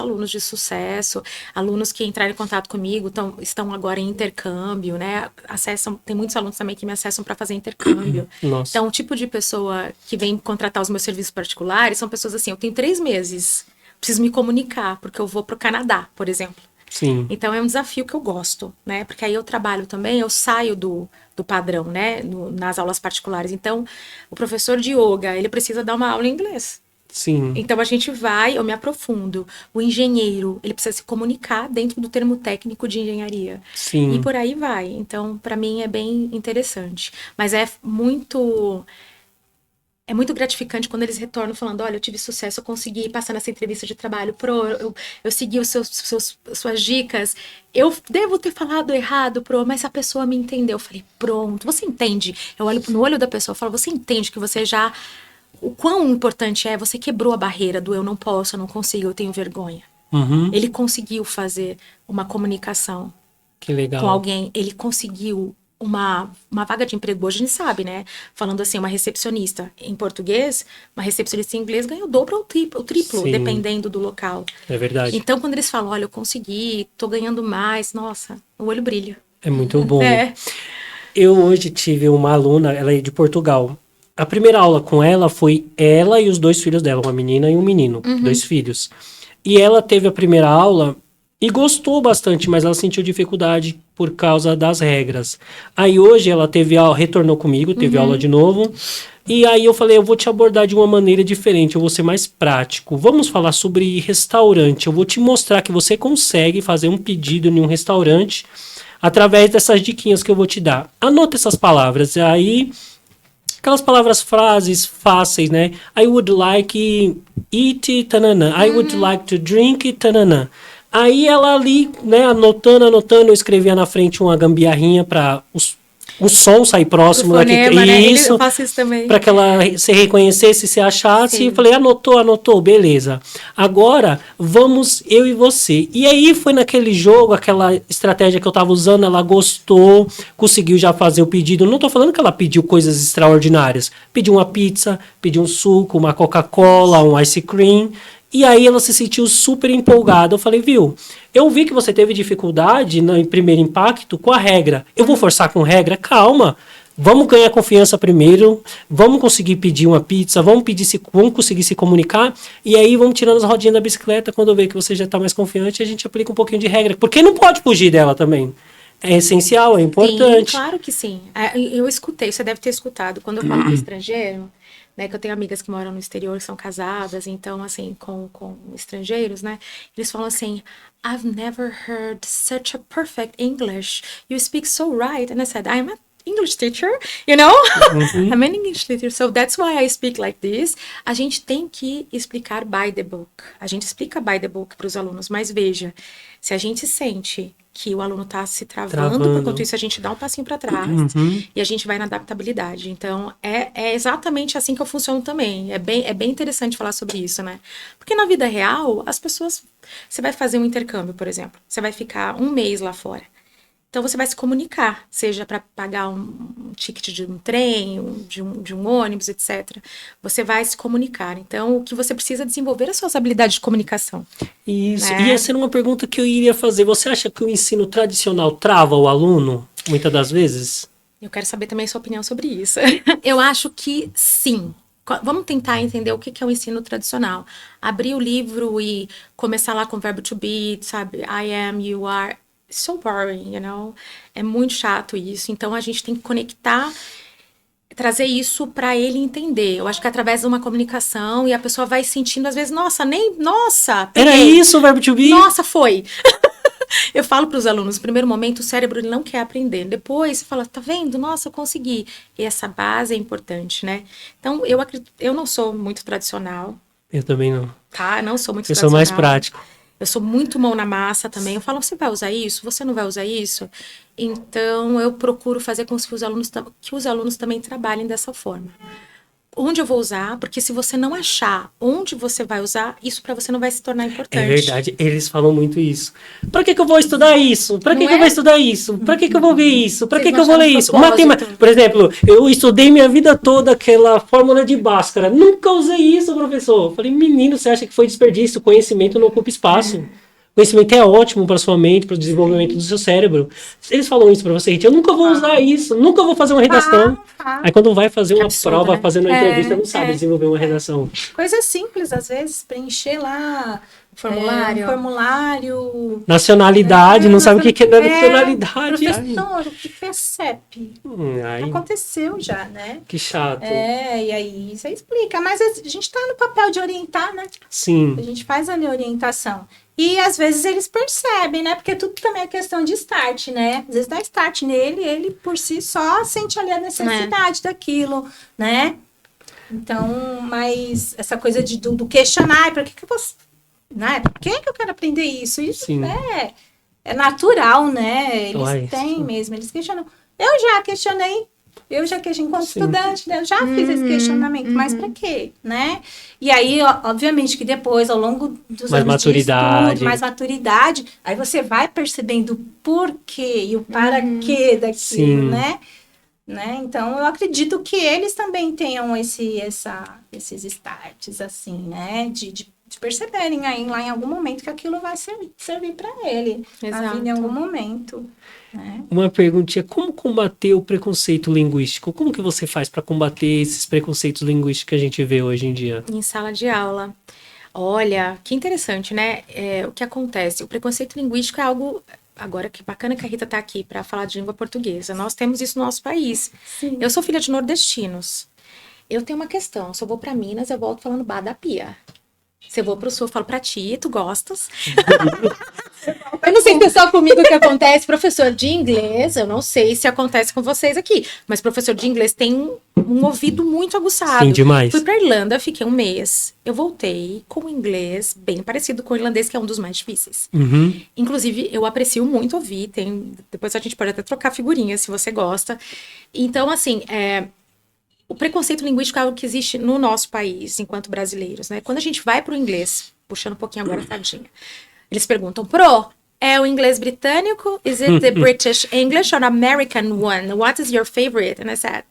alunos de sucesso, alunos que entraram em contato comigo, estão agora em intercâmbio, né? Tem muitos alunos também que me acessam para fazer intercâmbio. Nossa. Então, o tipo de pessoa que vem contratar os meus serviços particulares são pessoas assim, eu tenho 3 meses, preciso me comunicar, porque eu vou para o Canadá, por exemplo. Sim. Então, é um desafio que eu gosto, né? Porque aí eu trabalho também, eu saio do padrão, né? Nas aulas particulares. Então, o professor de yoga, ele precisa dar uma aula em inglês. Sim. Então, a gente eu me aprofundo. O engenheiro, ele precisa se comunicar dentro do termo técnico de engenharia. Sim. E por aí vai. Então, para mim, é bem interessante. Mas é muito gratificante quando eles retornam falando, olha, eu tive sucesso, eu consegui passar nessa entrevista de trabalho, eu segui suas dicas, eu devo ter falado errado, mas a pessoa me entendeu. Eu falei, pronto, você entende? Eu olho no olho da pessoa e falo, você entende que você já... O quão importante você quebrou a barreira do eu não posso, eu não consigo, eu tenho vergonha. Ele conseguiu fazer uma comunicação que legal. Com alguém, ele conseguiu uma vaga de emprego, hoje a gente sabe, né? Falando assim, uma recepcionista em português, uma recepcionista em inglês ganha o dobro ou o triplo, Sim. Dependendo do local. É verdade. Então, quando eles falam, olha, eu consegui, tô ganhando mais, nossa, o olho brilha. É muito bom. Eu hoje tive uma aluna, ela é de Portugal. A primeira aula com ela foi ela e os 2 filhos dela, uma menina e um menino, 2 filhos. E ela teve a primeira aula e gostou bastante, mas ela sentiu dificuldade por causa das regras. Aí hoje ela retornou comigo, teve aula de novo. E aí eu falei, eu vou te abordar de uma maneira diferente, eu vou ser mais prático. Vamos falar sobre restaurante. Eu vou te mostrar que você consegue fazer um pedido em um restaurante através dessas diquinhas que eu vou te dar. Anota essas palavras. Aí... aquelas palavras, frases fáceis, né? I would like eat, tanana. I would like to drink, tanana. Aí ela ali, né, anotando, eu escrevia na frente uma gambiarrinha para o som sair próximo. O fonema, né? Isso, Eu faço isso também. para que ela se reconhecesse, se achasse. Sim. E falei, anotou, beleza. Agora, vamos eu e você. E aí foi naquele jogo, aquela estratégia que eu tava usando, ela gostou, conseguiu já fazer o pedido. Não tô falando que ela pediu coisas extraordinárias. Pediu uma pizza, pediu um suco, uma Coca-Cola, um ice cream. E aí ela se sentiu super empolgada. Eu falei, viu, eu vi que você teve dificuldade no primeiro impacto com a regra. Eu vou forçar com regra? Calma. Vamos ganhar confiança primeiro, vamos conseguir pedir uma pizza, vamos conseguir se comunicar, e aí vamos tirando as rodinhas da bicicleta. Quando eu ver que você já está mais confiante, a gente aplica um pouquinho de regra. Porque não pode fugir dela também. É essencial, é importante. Sim, claro que sim. Eu escutei, você deve ter escutado, quando eu falo com estrangeiro, né, que eu tenho amigas que moram no exterior, são casadas, então, assim, com estrangeiros, né, eles falam assim, I've never heard such a perfect English. You speak so right. And I said, I'm a English teacher, you know? I'm an English teacher, so that's why I speak like this. A gente tem que explicar by the book. A gente explica by the book para os alunos, mas veja, se a gente sente que o aluno está se travando, enquanto isso a gente dá um passinho para trás e a gente vai na adaptabilidade. Então, é exatamente assim que eu funciono também. É bem interessante falar sobre isso, né? Porque na vida real, as pessoas... Você vai fazer um intercâmbio, por exemplo. Você vai ficar um mês lá fora. Então, você vai se comunicar, seja para pagar um ticket de um trem, de um ônibus, etc. Você vai se comunicar. Então, o que você precisa é desenvolver as suas habilidades de comunicação. Isso. Né? E essa era uma pergunta que eu iria fazer. Você acha que o ensino tradicional trava o aluno, muitas das vezes? Eu quero saber também a sua opinião sobre isso. Eu acho que sim. Vamos tentar entender o que é o ensino tradicional. Abrir o livro e começar lá com o verbo to be, sabe? I am, you are... So boring, you know? É muito chato isso. Então, a gente tem que conectar, trazer isso para ele entender. Eu acho que através de uma comunicação e a pessoa vai sentindo, às vezes, nossa, peguei. Era isso o verbo to be? Nossa, foi. Eu falo para os alunos, no primeiro momento, o cérebro ele não quer aprender. Depois, você fala, tá vendo? Nossa, eu consegui. E essa base é importante, né? Então, eu não sou muito tradicional. Eu também não. Tá? Não sou muito Eu tradicional. sou mais prático. Eu sou muito mão na massa também. Eu falo, você vai usar isso? Você não vai usar isso? Então, eu procuro fazer com que os alunos também trabalhem dessa forma. Onde eu vou usar? Porque se você não achar onde você vai usar, isso para você não vai se tornar importante. É verdade, eles falam muito isso. Pra que eu vou estudar isso? Pra que eu vou estudar isso? Pra que eu vou ver isso? Pra que eu vou ler isso? Matemática. Por exemplo, eu estudei minha vida toda aquela fórmula de Bhaskara. Nunca usei isso, professor. Eu falei, menino, você acha que foi desperdício? Conhecimento não ocupa espaço. Conhecimento é ótimo para sua mente, para o desenvolvimento do seu cérebro. Eles falam isso para você, gente. Eu nunca vou usar isso, nunca vou fazer uma redação. Aí quando vai fazer uma prova, né? fazendo uma entrevista, não sabe desenvolver uma redação. Coisa simples, às vezes, preencher lá formulário. Nacionalidade, não sabe o que é nacionalidade. Professor, o que é CEP? Aí, Aconteceu já, né? que chato. E aí você explica. Mas a gente tá no papel de orientar, né? Sim. A gente faz ali a orientação. E às vezes eles percebem, né? Porque tudo também é questão de start, né? Às vezes dá start nele, ele por si só sente ali a necessidade daquilo, né? Então, mas essa coisa do questionar, para que eu posso... Né? Por que eu quero aprender isso? Isso é natural, né? Eles têm mesmo, eles questionam. Eu já questionei enquanto estudante, né? Eu já fiz esse questionamento, mas para quê, né? E aí, obviamente, que depois, ao longo dos anos de estudo, mais maturidade, aí você vai percebendo o porquê e o para quê daquilo, né? Então, eu acredito que eles também tenham esses starts, assim, né? De perceberem aí lá em algum momento que aquilo vai servir para ele na vida em algum momento. Né? Uma perguntinha, como combater o preconceito linguístico? Como que você faz para combater esses preconceitos linguísticos que a gente vê hoje em dia? Em sala de aula. Olha, que interessante, né? O que acontece? O preconceito linguístico é algo... Agora, que bacana que a Rita está aqui para falar de língua portuguesa. Nós temos isso no nosso país. Sim. Eu sou filha de nordestinos. Eu tenho uma questão. Se eu vou para Minas, eu volto falando bah da pia. Se eu vou pro sul, eu falo pra ti, tu gostas? Eu não sei se é só comigo que acontece. Professor de inglês, eu não sei se acontece com vocês aqui, mas professor de inglês tem um ouvido muito aguçado. Sim, demais. Fui pra Irlanda, fiquei um mês. Eu voltei com o inglês bem parecido com o irlandês, que é um dos mais difíceis. Uhum. Inclusive, eu aprecio muito ouvir. Depois a gente pode até trocar figurinhas, se você gosta. Então, assim, o preconceito linguístico é algo que existe no nosso país, enquanto brasileiros, né? Quando a gente vai pro inglês, puxando um pouquinho agora a sardinha, eles perguntam, é o inglês britânico? Is it the British English or American one? What is your favorite? And I said,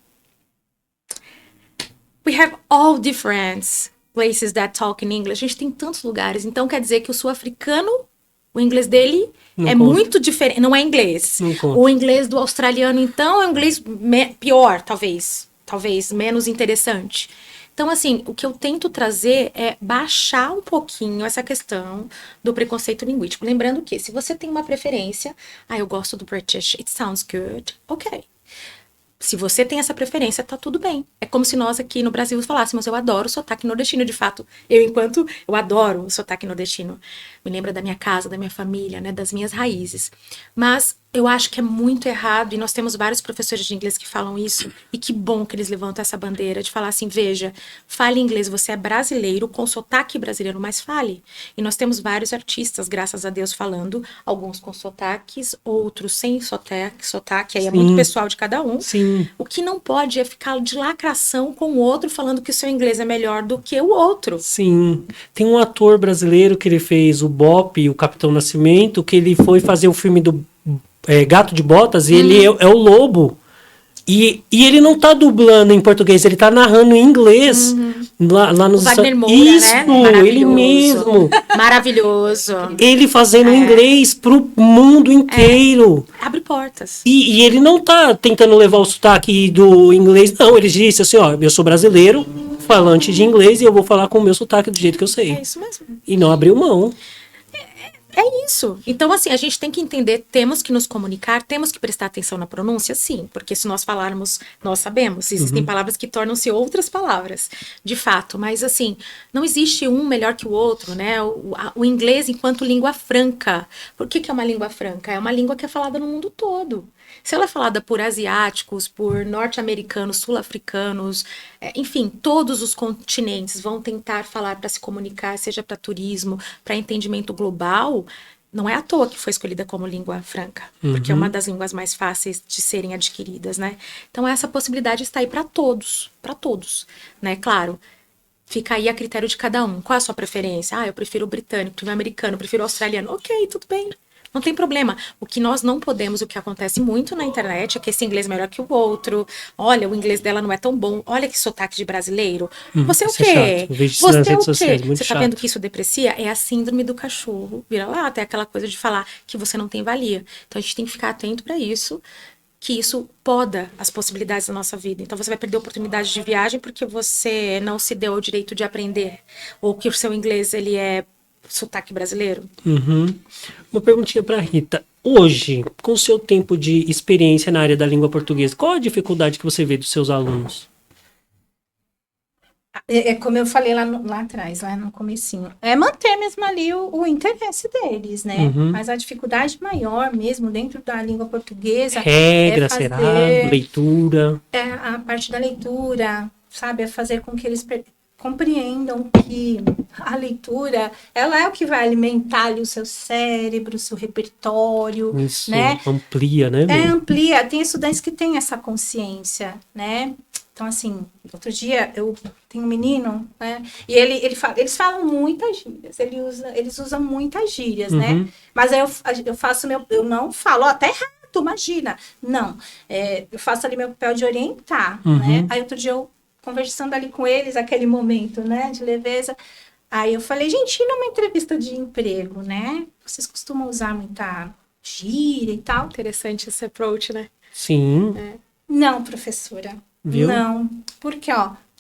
we have all different places that talk in English. A gente tem tantos lugares. Então, quer dizer que o sul-africano, o inglês dele Não é conta. muito diferente. Não é inglês. Não conta. O inglês do australiano, então, é um inglês pior, talvez. Talvez menos interessante. Então, assim, o que eu tento trazer é baixar um pouquinho essa questão do preconceito linguístico. Lembrando que, se você tem uma preferência, eu gosto do British, it sounds good, ok. Se você tem essa preferência, tá tudo bem. É como se nós aqui no Brasil falássemos, eu adoro o sotaque nordestino, de fato. Eu adoro o sotaque nordestino. Me lembra da minha casa, da minha família, né, das minhas raízes. Mas eu acho que é muito errado, e nós temos vários professores de inglês que falam isso, e que bom que eles levantam essa bandeira de falar assim, veja, fale inglês, você é brasileiro, com sotaque brasileiro, mas fale. E nós temos vários artistas, graças a Deus, falando, alguns com sotaques, outros sem sotaque, aí é muito pessoal de cada um. Sim. O que não pode é ficar de lacração com o outro, falando que o seu inglês é melhor do que o outro. Sim. Tem um ator brasileiro que ele fez o Bop, o Capitão Nascimento, que ele foi fazer o filme do Gato de Botas, e ele é o lobo. E ele não tá dublando em português, ele tá narrando em inglês. Lá nos Wagner Moura, Isso, né? ele mesmo. Maravilhoso. Ele fazendo inglês pro mundo inteiro. Abre portas. E ele não tá tentando levar o sotaque do inglês, não. Ele disse assim, ó, eu sou brasileiro, falante de inglês, e eu vou falar com o meu sotaque do jeito que eu sei. É isso mesmo. E não abriu mão. É isso. Então, assim, a gente tem que entender, temos que nos comunicar, temos que prestar atenção na pronúncia, sim. Porque se nós falarmos, nós sabemos. Existem palavras que tornam-se outras palavras, de fato. Mas, assim, não existe um melhor que o outro, né? O inglês enquanto língua franca. Por que é uma língua franca? É uma língua que é falada no mundo todo. Se ela é falada por asiáticos, por norte-americanos, sul-africanos, enfim, todos os continentes vão tentar falar para se comunicar, seja para turismo, para entendimento global, não é à toa que foi escolhida como língua franca, porque é uma das línguas mais fáceis de serem adquiridas, né? Então essa possibilidade está aí para todos, né? Claro, fica aí a critério de cada um. Qual é a sua preferência? Eu prefiro o britânico, prefiro o americano, prefiro o australiano. Ok, tudo bem. Não tem problema. O que nós não podemos, o que acontece muito na internet, é que esse inglês é melhor que o outro. Olha, o inglês dela não é tão bom. Olha que sotaque de brasileiro. Você é o quê? É Você é o quê? Muito Você tá vendo que isso deprecia? É a síndrome do cachorro. Vira lá, até aquela coisa de falar que você não tem valia. Então a gente tem que ficar atento para isso, que isso poda as possibilidades da nossa vida. Então você vai perder oportunidade de viagem porque você não se deu o direito de aprender. Ou que o seu inglês, ele é sotaque brasileiro. Uma perguntinha para Rita. Hoje, com o seu tempo de experiência na área da língua portuguesa, qual a dificuldade que você vê dos seus alunos? Como eu falei lá atrás, lá no comecinho, é manter mesmo ali o interesse deles, né? Mas a dificuldade maior mesmo dentro da língua portuguesa Regra, fazer, será? Leitura? A parte da leitura, sabe? É fazer com que eles compreendam que a leitura, ela é o que vai alimentar ali o seu cérebro, o seu repertório, Isso, né? amplia, né? Amplia. Tem estudantes que têm essa consciência, né? Então, assim, outro dia eu tenho um menino, né? E eles falam muitas gírias, eles usam muitas gírias, né? Mas aí eu faço eu não falo, tá errado, imagina. Não, eu faço ali meu papel de orientar, né? Aí outro dia eu conversando ali com eles, aquele momento, né, de leveza. Aí eu falei, gente, e numa entrevista de emprego, né? Vocês costumam usar muita gíria e tal? Interessante esse approach, né? Sim. Não, professora. Viu? Não. Porque,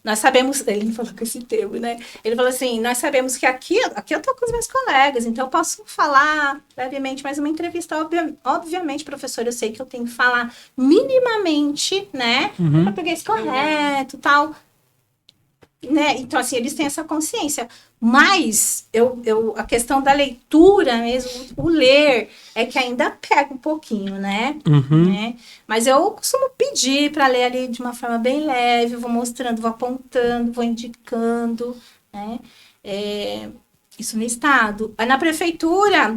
nós sabemos, ele falou com esse termo, né? Ele falou assim, nós sabemos que aqui eu tô com os meus colegas, então eu posso falar brevemente, mas uma entrevista, obviamente, professor, eu sei que eu tenho que falar minimamente, né? Português correto, tal. Né? Então, assim, eles têm essa consciência. Mas a questão da leitura mesmo, o ler, é que ainda pega um pouquinho, né? Né? Mas eu costumo pedir para ler ali de uma forma bem leve, vou mostrando, vou apontando, vou indicando, né? Isso no estado. Aí na prefeitura,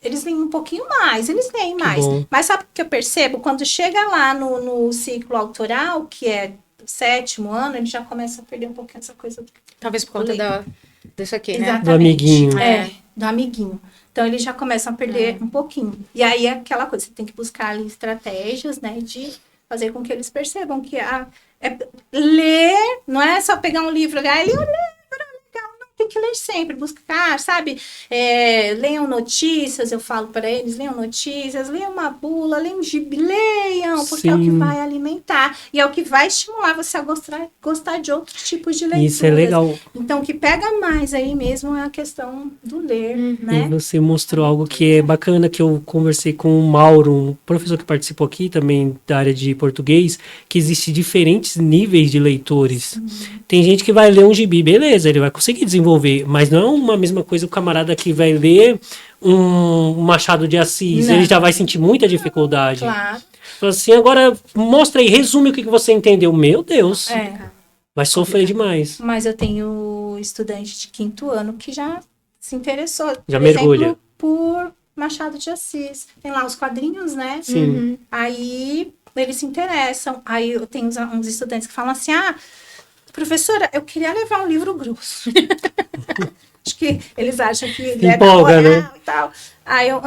eles leem um pouquinho mais, eles leem mais. Bom. Mas sabe o que eu percebo? Quando chega lá no ciclo autoral, que é o 7º ano, ele já começa a perder um pouquinho essa coisa. Talvez por conta disso aqui, né? Exatamente. Do amiguinho. Do amiguinho. Então, eles já começam a perder um pouquinho. E aí, é aquela coisa, você tem que buscar ali estratégias, né, de fazer com que eles percebam que ler não é só pegar um livro, olhar e legal, não, tem que ler sempre, buscar, sabe? Leiam notícias, eu falo para eles, leiam notícias, leiam uma bula, leiam um gibi, leiam, porque é o que vai alimentar. E é o que vai estimular você a gostar de outros tipos de leituras. Isso é legal. Então, o que pega mais aí mesmo é a questão do ler, né? E você mostrou algo que é bacana, que eu conversei com o Mauro, um professor que participou aqui também da área de português, que existem diferentes níveis de leitores. Tem gente que vai ler um gibi, beleza, ele vai conseguir desenvolver, mas não é uma mesma coisa o camarada que vai ler um Machado de Assis, Não. ele já vai sentir muita dificuldade. Claro. Fala assim, agora mostra aí, resume o que você entendeu. Meu Deus, vai sofrer demais. Mas eu tenho estudante de 5º ano que já se interessou, Já por mergulha. exemplo, por Machado de Assis. Tem lá os quadrinhos, né? Sim. Aí eles se interessam. Aí eu tenho uns estudantes que falam assim, professora, eu queria levar um livro grosso. Acho que eles acham que ele Empolga, né? E tal. Aí eu,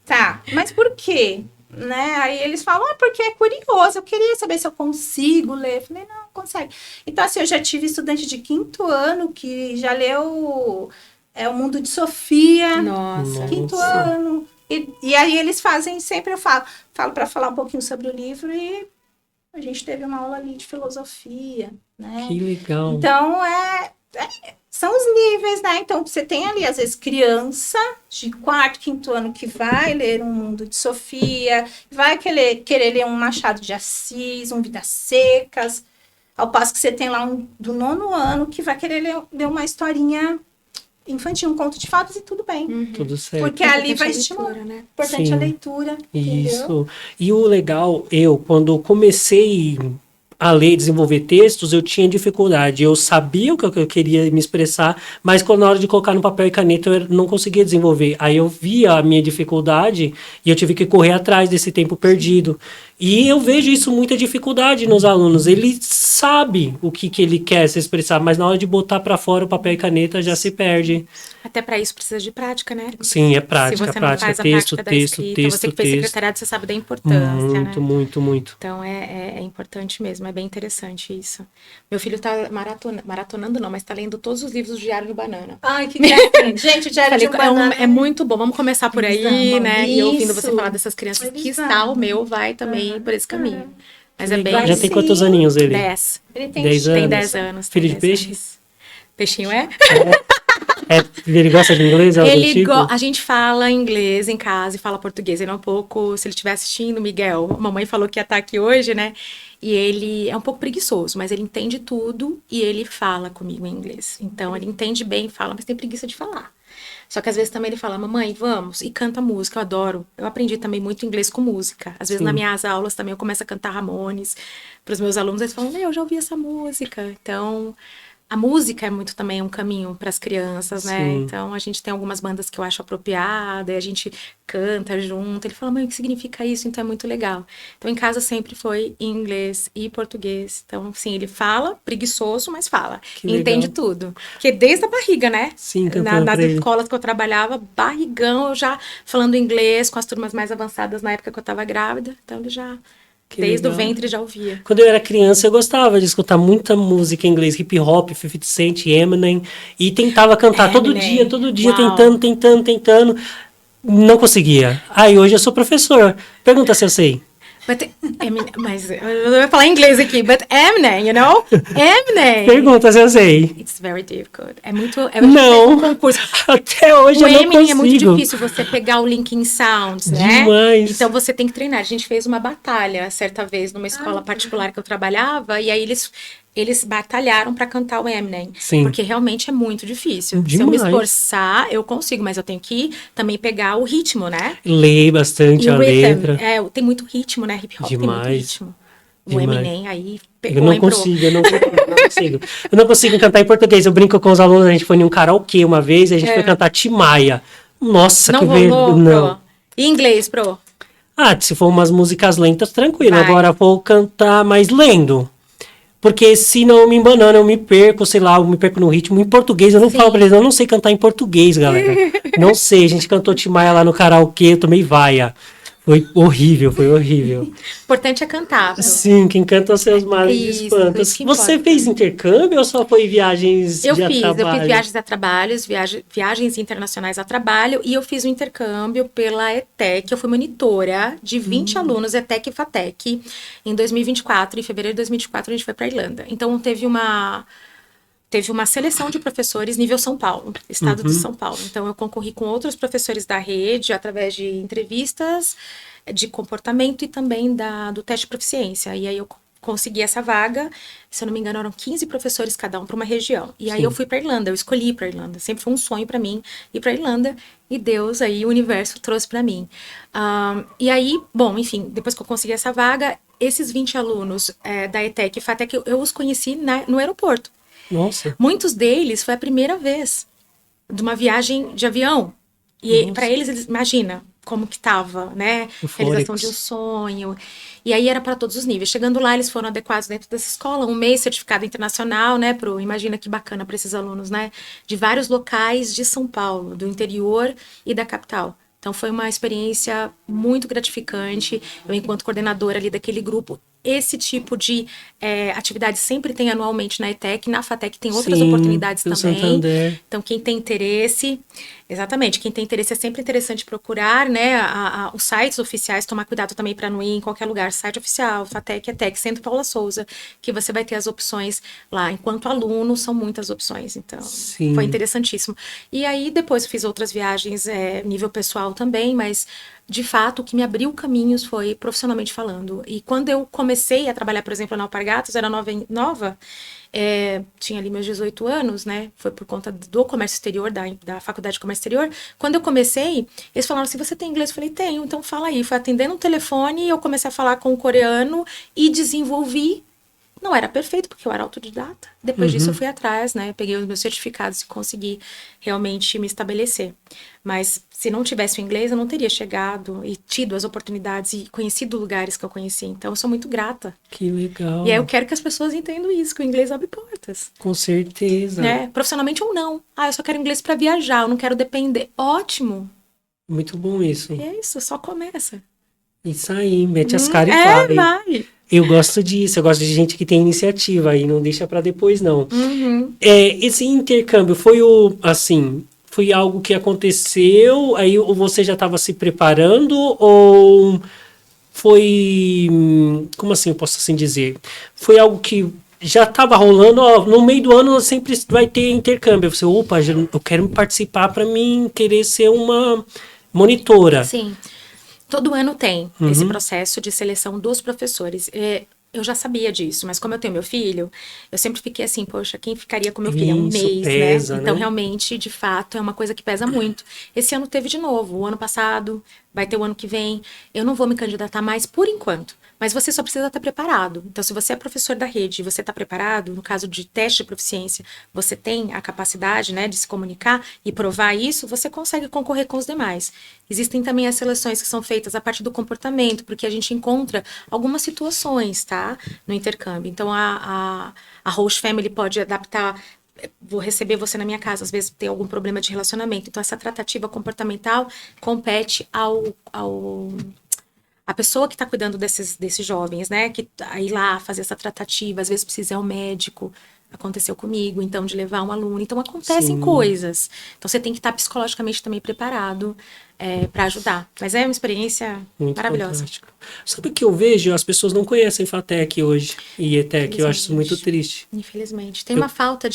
tá, mas por quê? Né? Aí eles falam, porque é curioso, eu queria saber se eu consigo ler. Eu falei, não, consegue. Então, assim, eu já tive estudante de 5º ano que já leu O Mundo de Sofia. Nossa. 5º ano. E aí eles fazem, sempre eu falo para falar um pouquinho sobre o livro e a gente teve uma aula ali de filosofia, né? Que legal. Então, são os níveis, né? Então, você tem ali, às vezes, criança de 4º, 5º ano que vai ler Um Mundo de Sofia, vai querer ler um Machado de Assis, um Vidas Secas, ao passo que você tem lá um do 9º ano que vai querer ler uma historinha infantil, um conto de fadas e tudo bem. Tudo certo. Porque ali vai estimular. Leitura, né? Importante Sim. a leitura. Entendeu? Isso. E o legal, quando comecei a ler e desenvolver textos, eu tinha dificuldade. Eu sabia o que eu queria me expressar, mas quando na hora de colocar no papel e caneta eu não conseguia desenvolver. Aí eu via a minha dificuldade e eu tive que correr atrás desse tempo perdido. E eu vejo isso muita dificuldade nos alunos. Ele sabe o que ele quer se expressar, mas na hora de botar para fora o papel e caneta já se perde. Até para isso precisa de prática, né? Sim, é Se prática, você não prática, faz a texto, prática da texto, escrita, texto, você que fez texto. secretariado, você sabe da importância, Muito, né? muito, muito. Então, é importante mesmo, é bem interessante isso. Meu filho tá maratonando não, mas tá lendo todos os livros do Diário do Banana. Ai, que gracinha. Gente, o Diário Falei, de um Banana é muito bom, vamos começar por aí, Eles amam né? E ouvindo você isso. falar dessas crianças, Eles que amam. está o meu vai também por esse caminho. Mas é bem... Já tem quantos aninhos ele? 10. Ele tem 10 anos. Tem 10 anos. Filho tem de 10 peixe? anos. Peixinho é? Ele gosta de inglês? Algo do tipo? A gente fala inglês em casa e fala português. Ele é um pouco, se ele estiver assistindo, Miguel, a mamãe falou que ia estar aqui hoje, né? E ele é um pouco preguiçoso, mas ele entende tudo e ele fala comigo em inglês. Então, ele entende bem, fala, mas tem preguiça de falar. Só que às vezes também ele fala, mamãe, vamos, e canta música, eu adoro. Eu aprendi também muito inglês com música. Às vezes nas minhas aulas também eu começo a cantar Ramones. Para os meus alunos, eles falam, eu já ouvi essa música. Então, a música é muito também um caminho para as crianças, né? Sim. Então, a gente tem algumas bandas que eu acho apropriada, e a gente canta junto. Ele fala, mãe, o que significa isso? Então, é muito legal. Então, em casa sempre foi em inglês e português. Então, sim, ele fala, preguiçoso, mas fala. Que Entende legal. tudo. Porque desde a barriga, né? Sim, cantando Nas pra ele. escolas que eu trabalhava, barrigão, eu já falando inglês com as turmas mais avançadas na época que eu tava grávida. Então, ele já... Que desde legal. o ventre já ouvia. Quando eu era criança, eu gostava de escutar muita música em inglês, hip hop, 50 Cent, Eminem, e tentava cantar todo Eminem. dia, Uau. tentando. Não conseguia. Aí hoje eu sou professor. Pergunta se eu sei. But Eminem, mas eu vou falar inglês aqui, but Eminem, you know? Eminem. Pergunta se eu sei. It's very difficult. É muito Não. um concurso. Até hoje O eu não Eminem consigo. é muito difícil você pegar o Linkin Sounds, né? Demais. Então você tem que treinar. A gente fez uma batalha certa vez numa escola particular que eu trabalhava, e aí eles eles batalharam para cantar o Eminem. Sim. Porque realmente é muito difícil. Se eu Demais. me esforçar, eu consigo, mas eu tenho que também pegar o ritmo, né? Leio bastante E a o rhythm, letra. tem muito ritmo, né? Hip hop tem muito Demais. ritmo. O Demais. Eminem aí Eu pegou, não hein, pro... consigo, eu não consigo. Eu não consigo cantar em português. Eu brinco com os alunos, a gente foi em um karaokê uma vez, e a gente foi cantar Tim Maia. Nossa, Não que rolou, não. pro. E inglês, pro? Ah, se for umas músicas lentas, tranquilo. Vai. Agora vou cantar mais lendo. Porque se não me embanando, eu me perco, sei lá, eu me perco no ritmo. Em português, eu não Sim. falo pra eles, eu não sei cantar em português, galera. Não sei, a gente cantou Tim Maia lá no karaokê, eu tomei vaia. Foi horrível, foi horrível. O importante é cantar, pro. Sim, quem canta os seus males de Isso, espanto. isso que Você importa. fez intercâmbio ou só foi viagens Eu de fiz trabalho? viagens a trabalhos, viagens internacionais a trabalho, e eu fiz um intercâmbio pela ETEC. Eu fui monitora de 20 alunos, ETEC e FATEC, em 2024. Em fevereiro de 2024, a gente foi para Irlanda. Então, teve uma seleção de professores nível São Paulo, estado de São Paulo. Então, eu concorri com outros professores da rede, através de entrevistas de comportamento e também do teste de proficiência. E aí, eu consegui essa vaga, se eu não me engano, eram 15 professores cada um para uma região. E aí, Sim. eu fui para Irlanda, eu escolhi para Irlanda. Sempre foi um sonho para mim ir para Irlanda, e Deus aí, o universo trouxe para mim. E aí, bom, enfim, depois que eu consegui essa vaga, esses 20 alunos da ETEC e FATEC, eu os conheci no aeroporto. Nossa, Muitos deles foi a primeira vez de uma viagem de avião. E para eles, imagina como que tava, né? Realização de um sonho. E aí era para todos os níveis. Chegando lá, eles foram adequados dentro dessa escola, um mês certificado internacional, né, imagina que bacana para esses alunos, né? De vários locais de São Paulo, do interior e da capital. Então foi uma experiência muito gratificante. Eu, enquanto coordenadora ali daquele grupo, esse tipo de atividade sempre tem anualmente na ETEC, na FATEC tem outras oportunidades no também. Santander. Então, quem tem interesse, exatamente, quem tem interesse é sempre interessante procurar, né, os sites oficiais, tomar cuidado também para não ir em qualquer lugar, site oficial, FATEC, ETEC, Centro Paula Souza, que você vai ter as opções lá. Enquanto aluno, são muitas opções, então Sim. foi interessantíssimo. E aí, depois fiz outras viagens nível pessoal também, mas de fato, o que me abriu caminhos foi profissionalmente falando. E quando eu comecei a trabalhar, por exemplo, na Alpargatas, era nova, tinha ali meus 18 anos, né? Foi por conta do comércio exterior, da faculdade de comércio exterior. Quando eu comecei, eles falaram assim, você tem inglês? Eu falei, tenho, então fala aí. Foi atendendo um telefone, eu comecei a falar com o coreano e desenvolvi. Não era perfeito, porque eu era autodidata. Depois disso, eu fui atrás, né? Peguei os meus certificados e consegui realmente me estabelecer. Mas se não tivesse o inglês, eu não teria chegado e tido as oportunidades e conhecido lugares que eu conheci. Então, eu sou muito grata. Que legal. E aí, eu quero que as pessoas entendam isso, que o inglês abre portas. Com certeza. Né? Profissionalmente ou não. Eu só quero inglês para viajar, eu não quero depender. Ótimo. Muito bom isso. E é isso, só começa. Isso aí, mete as caras e vai. Vai. Eu gosto disso, eu gosto de gente que tem iniciativa aí, não deixa pra depois, não. Esse intercâmbio foi foi algo que aconteceu, aí você já estava se preparando, ou foi, como assim eu posso assim dizer? Foi algo que já estava rolando, no meio do ano sempre vai ter intercâmbio. Você, opa, eu quero participar para mim querer ser uma monitora. Sim. Todo ano tem esse processo de seleção dos professores. Eu já sabia disso, mas como eu tenho meu filho, eu sempre fiquei assim, poxa, quem ficaria com meu filho? É um Isso mês, pesa, né? Então, né? realmente, de fato, é uma coisa que pesa muito. Esse ano teve de novo, o ano passado, vai ter o ano que vem. Eu não vou me candidatar mais por enquanto, mas você só precisa estar preparado. Então, se você é professor da rede e você está preparado, no caso de teste de proficiência, você tem a capacidade, né, de se comunicar e provar isso, você consegue concorrer com os demais. Existem também as seleções que são feitas a partir do comportamento, porque a gente encontra algumas situações, tá, no intercâmbio. Então, a host family pode adaptar. Vou receber você na minha casa, às vezes tem algum problema de relacionamento. Então, essa tratativa comportamental compete a pessoa que está cuidando desses jovens, né? Que ir lá fazer essa tratativa, às vezes precisa ir ao médico. Aconteceu comigo, então, de levar um aluno. Então, acontecem coisas. Então, você tem que estar psicologicamente também preparado. para ajudar. Mas é uma experiência Muito maravilhosa. fantástico. Sabe o que eu vejo? As pessoas não conhecem FATEC hoje e ETEC. Eu acho isso muito triste. Infelizmente. Tem uma falta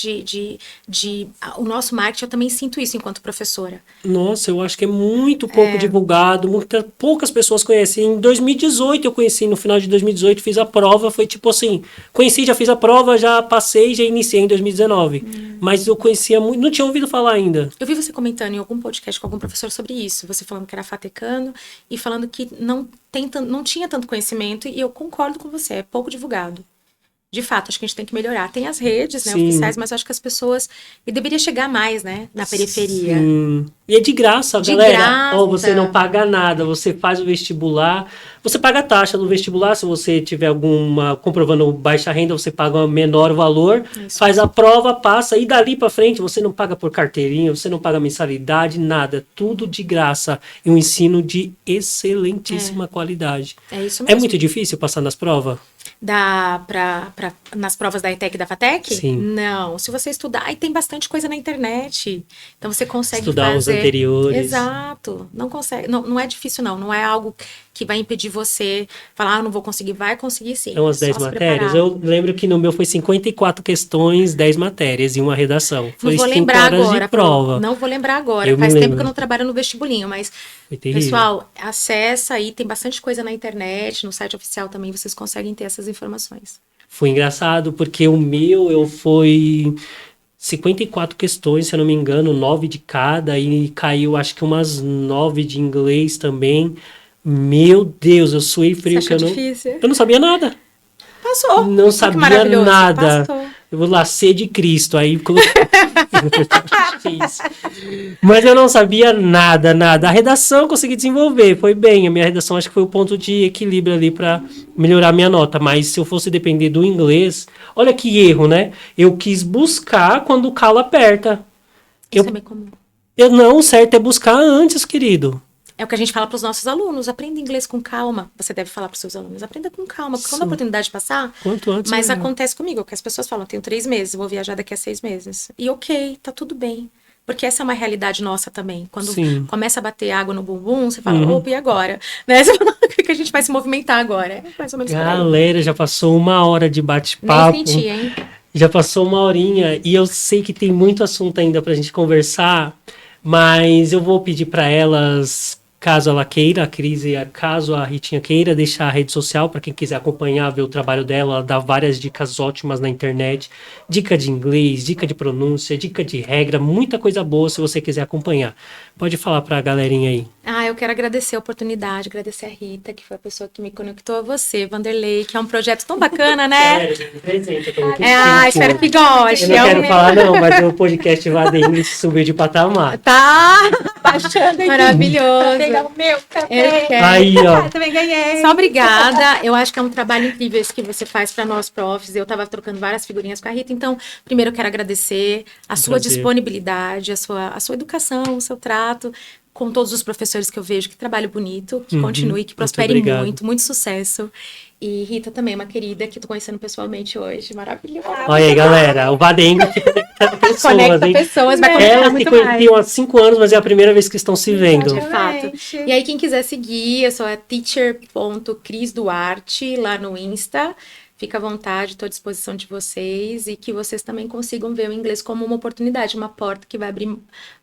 o nosso marketing, eu também sinto isso enquanto professora. Nossa, eu acho que é muito pouco divulgado, poucas pessoas conhecem. Em 2018 eu conheci, no final de 2018 fiz a prova, foi tipo assim, conheci, já fiz a prova, já passei, já iniciei em 2019. Mas eu conhecia muito, não tinha ouvido falar ainda. Eu vi você comentando em algum podcast com algum professor sobre isso, você falando que era fatecano e falando que não tinha tanto conhecimento, e eu concordo com você, é pouco divulgado. De fato, acho que a gente tem que melhorar. Tem as redes, né, Sim. oficiais, mas acho que as pessoas... E deveria chegar mais, né, na periferia. Sim. E é de graça, De galera. graça. Ó, você não paga nada, você faz o vestibular, você paga a taxa do vestibular, se você tiver comprovando baixa renda, você paga um menor valor, faz a prova, passa, e dali pra frente você não paga por carteirinha, você não paga mensalidade, nada, tudo de graça. E um ensino de excelentíssima qualidade. É isso É mesmo. muito difícil passar nas provas? Nas provas da ETEC e da FATEC? Sim. Não. Se você estudar, e tem bastante coisa na internet. Então você consegue Estudar os fazer... anteriores. Exato. Não consegue. Não é difícil, não. Não é algo que vai impedir você falar, não vou conseguir. Vai conseguir sim. São as 10 Só se matérias? preparar. Eu lembro que no meu foi 54 questões, 10 matérias e uma redação. Foi Não vou 5 lembrar horas agora. de prova. Não vou lembrar agora. Eu me Faz tempo lembro. que eu não trabalho no vestibulinho, mas... Foi terrível. Pessoal, acessa aí. Tem bastante coisa na internet, no site oficial também. Vocês conseguem ter essas informações. Foi engraçado porque o meu foi 54 questões, se eu não me engano, 9 de cada, e caiu acho que umas 9 de inglês também. Meu Deus, eu suei frio Você que achou eu difícil? não sabia nada. Passou. Não Que sabia maravilhoso. nada. Passou. Eu vou lá ser de Cristo, aí coloquei. Mas eu não sabia nada. A redação eu consegui desenvolver, foi bem. A minha redação acho que foi o ponto de equilíbrio ali para melhorar a minha nota. Mas se eu fosse depender do inglês, olha que erro, né? Eu quis buscar quando o calo aperta. Isso é bem comum. Não, o certo é buscar antes, querido. É o que a gente fala para os nossos alunos. Aprenda inglês com calma. Você deve falar para os seus alunos. Aprenda com calma. Porque quando a oportunidade passar... Quanto antes. Mas melhor. acontece comigo, que as pessoas falam, tenho 3 meses, vou viajar daqui a 6 meses. E ok, tá tudo bem. Porque essa é uma realidade nossa também. Quando Sim. começa a bater água no bumbum, você fala, opa, e agora? Né? Você fala, o que a gente vai se movimentar agora? É mais ou menos por aí. Galera, já passou 1 hora de bate-papo. Nem senti, hein? Já passou 1 horinha e eu sei que tem muito assunto ainda pra gente conversar, mas eu vou pedir pra elas, caso ela queira, a Cris, caso a Ritinha queira, deixar a rede social para quem quiser acompanhar, ver o trabalho dela. Ela dá várias dicas ótimas na internet, dica de inglês, dica de pronúncia, dica de regra, muita coisa boa se você quiser acompanhar. Pode falar pra galerinha aí. Eu quero agradecer a oportunidade, agradecer a Rita, que foi a pessoa que me conectou a você, Vanderlei, que é um projeto tão bacana, né? Sério, presente, eu tô muito Espero que goste. Eu não quero falar não, mas o podcast Vada English subiu de patamar. Tá Baixando maravilhoso. Pegar o meu Eu também. quero. Aí, ó. Também ganhei. Só obrigada. Eu acho que é um trabalho incrível esse que você faz para nós, profs. Eu estava trocando várias figurinhas com a Rita. Então, primeiro eu quero agradecer a sua Prazer. disponibilidade, a sua educação, o seu trato com todos os professores que eu vejo. Que trabalho bonito, que continue, que prospere obrigado. muito sucesso. E Rita também, uma querida que eu tô conhecendo pessoalmente hoje. Maravilhosa. Olha aí, galera. O Vada English conecta pessoas, Conecta hein? pessoas, vai conectar Elas se muito mais. conheciam há 5 anos, mas é a primeira vez que estão se vendo. De fato. Exatamente. E aí, quem quiser seguir, eu sou a teacher.crisduarte lá no Insta. Fica à vontade, estou à disposição de vocês e que vocês também consigam ver o inglês como uma oportunidade, uma porta que vai abrir,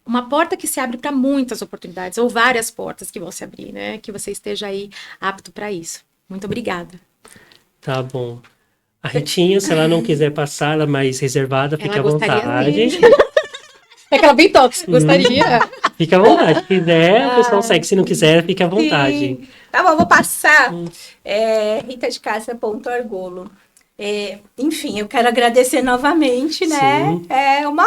uma porta que se abre para muitas oportunidades, ou várias portas que vão se abrir, né? Que você esteja aí apto para isso. Muito obrigada. Tá bom. A Ritinha, se ela não quiser passar, ela é mais reservada, fique à gostaria vontade. sim. É que ela bem tóxica, gostaria. Fique à vontade. Se quiser, o pessoal segue. Se não quiser, fique à vontade. Sim. Tá bom, vou passar. Rita de Cássia.argolo. Enfim, eu quero agradecer novamente, né? Sim. É uma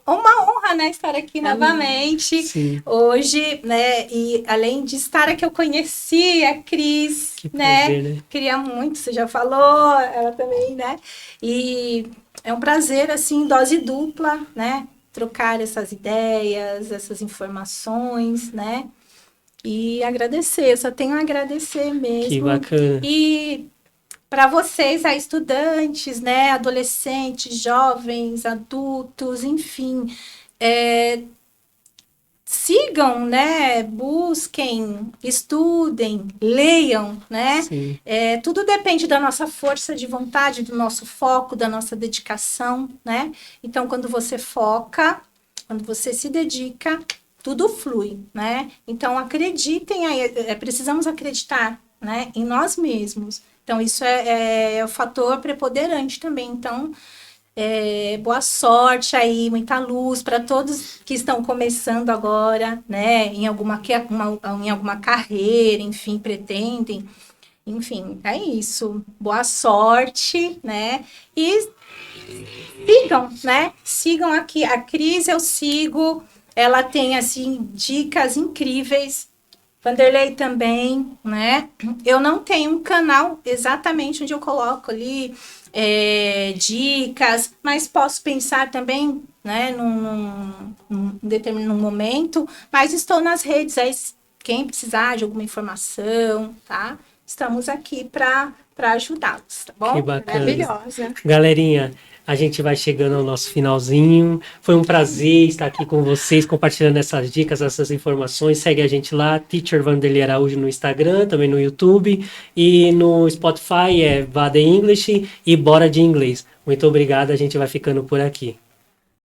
honra, né, estar aqui novamente. Sim. Hoje, né? E além de estar aqui, eu conheci a Cris, Que né? prazer, né? Queria muito, você já falou, ela também, né? E é um prazer, assim, dose dupla, né? Trocar essas ideias, essas informações, né? E agradecer, eu só tenho a agradecer mesmo. Que bacana. E para vocês, estudantes, né, adolescentes, jovens, adultos, enfim, sigam, né? Busquem, estudem, leiam, né? Sim. Tudo depende da nossa força de vontade, do nosso foco, da nossa dedicação, né? Então, quando você foca, quando você se dedica, tudo flui, né? Então, acreditem aí, precisamos acreditar, né? Em nós mesmos. Então, isso é o fator preponderante também. Então, boa sorte aí, muita luz para todos que estão começando agora, né? Em alguma carreira, enfim, pretendem. Enfim, é isso. Boa sorte, né? E sigam, né? Sigam aqui. A Cris eu sigo. Ela tem, assim, dicas incríveis. Vanderlei também, né? Eu não tenho um canal exatamente onde eu coloco ali dicas, mas posso pensar também, né, num determinado momento, mas estou nas redes, aí quem precisar de alguma informação, tá? Estamos aqui para ajudá-los, tá bom? Que bacana. Maravilhosa. Galerinha, a gente vai chegando ao nosso finalzinho. Foi um prazer estar aqui com vocês, compartilhando essas dicas, essas informações. Segue a gente lá, Teacher Vanderlei Araújo no Instagram, também no YouTube. E no Spotify é Vada English e Bora de Inglês. Muito obrigado, a gente vai ficando por aqui.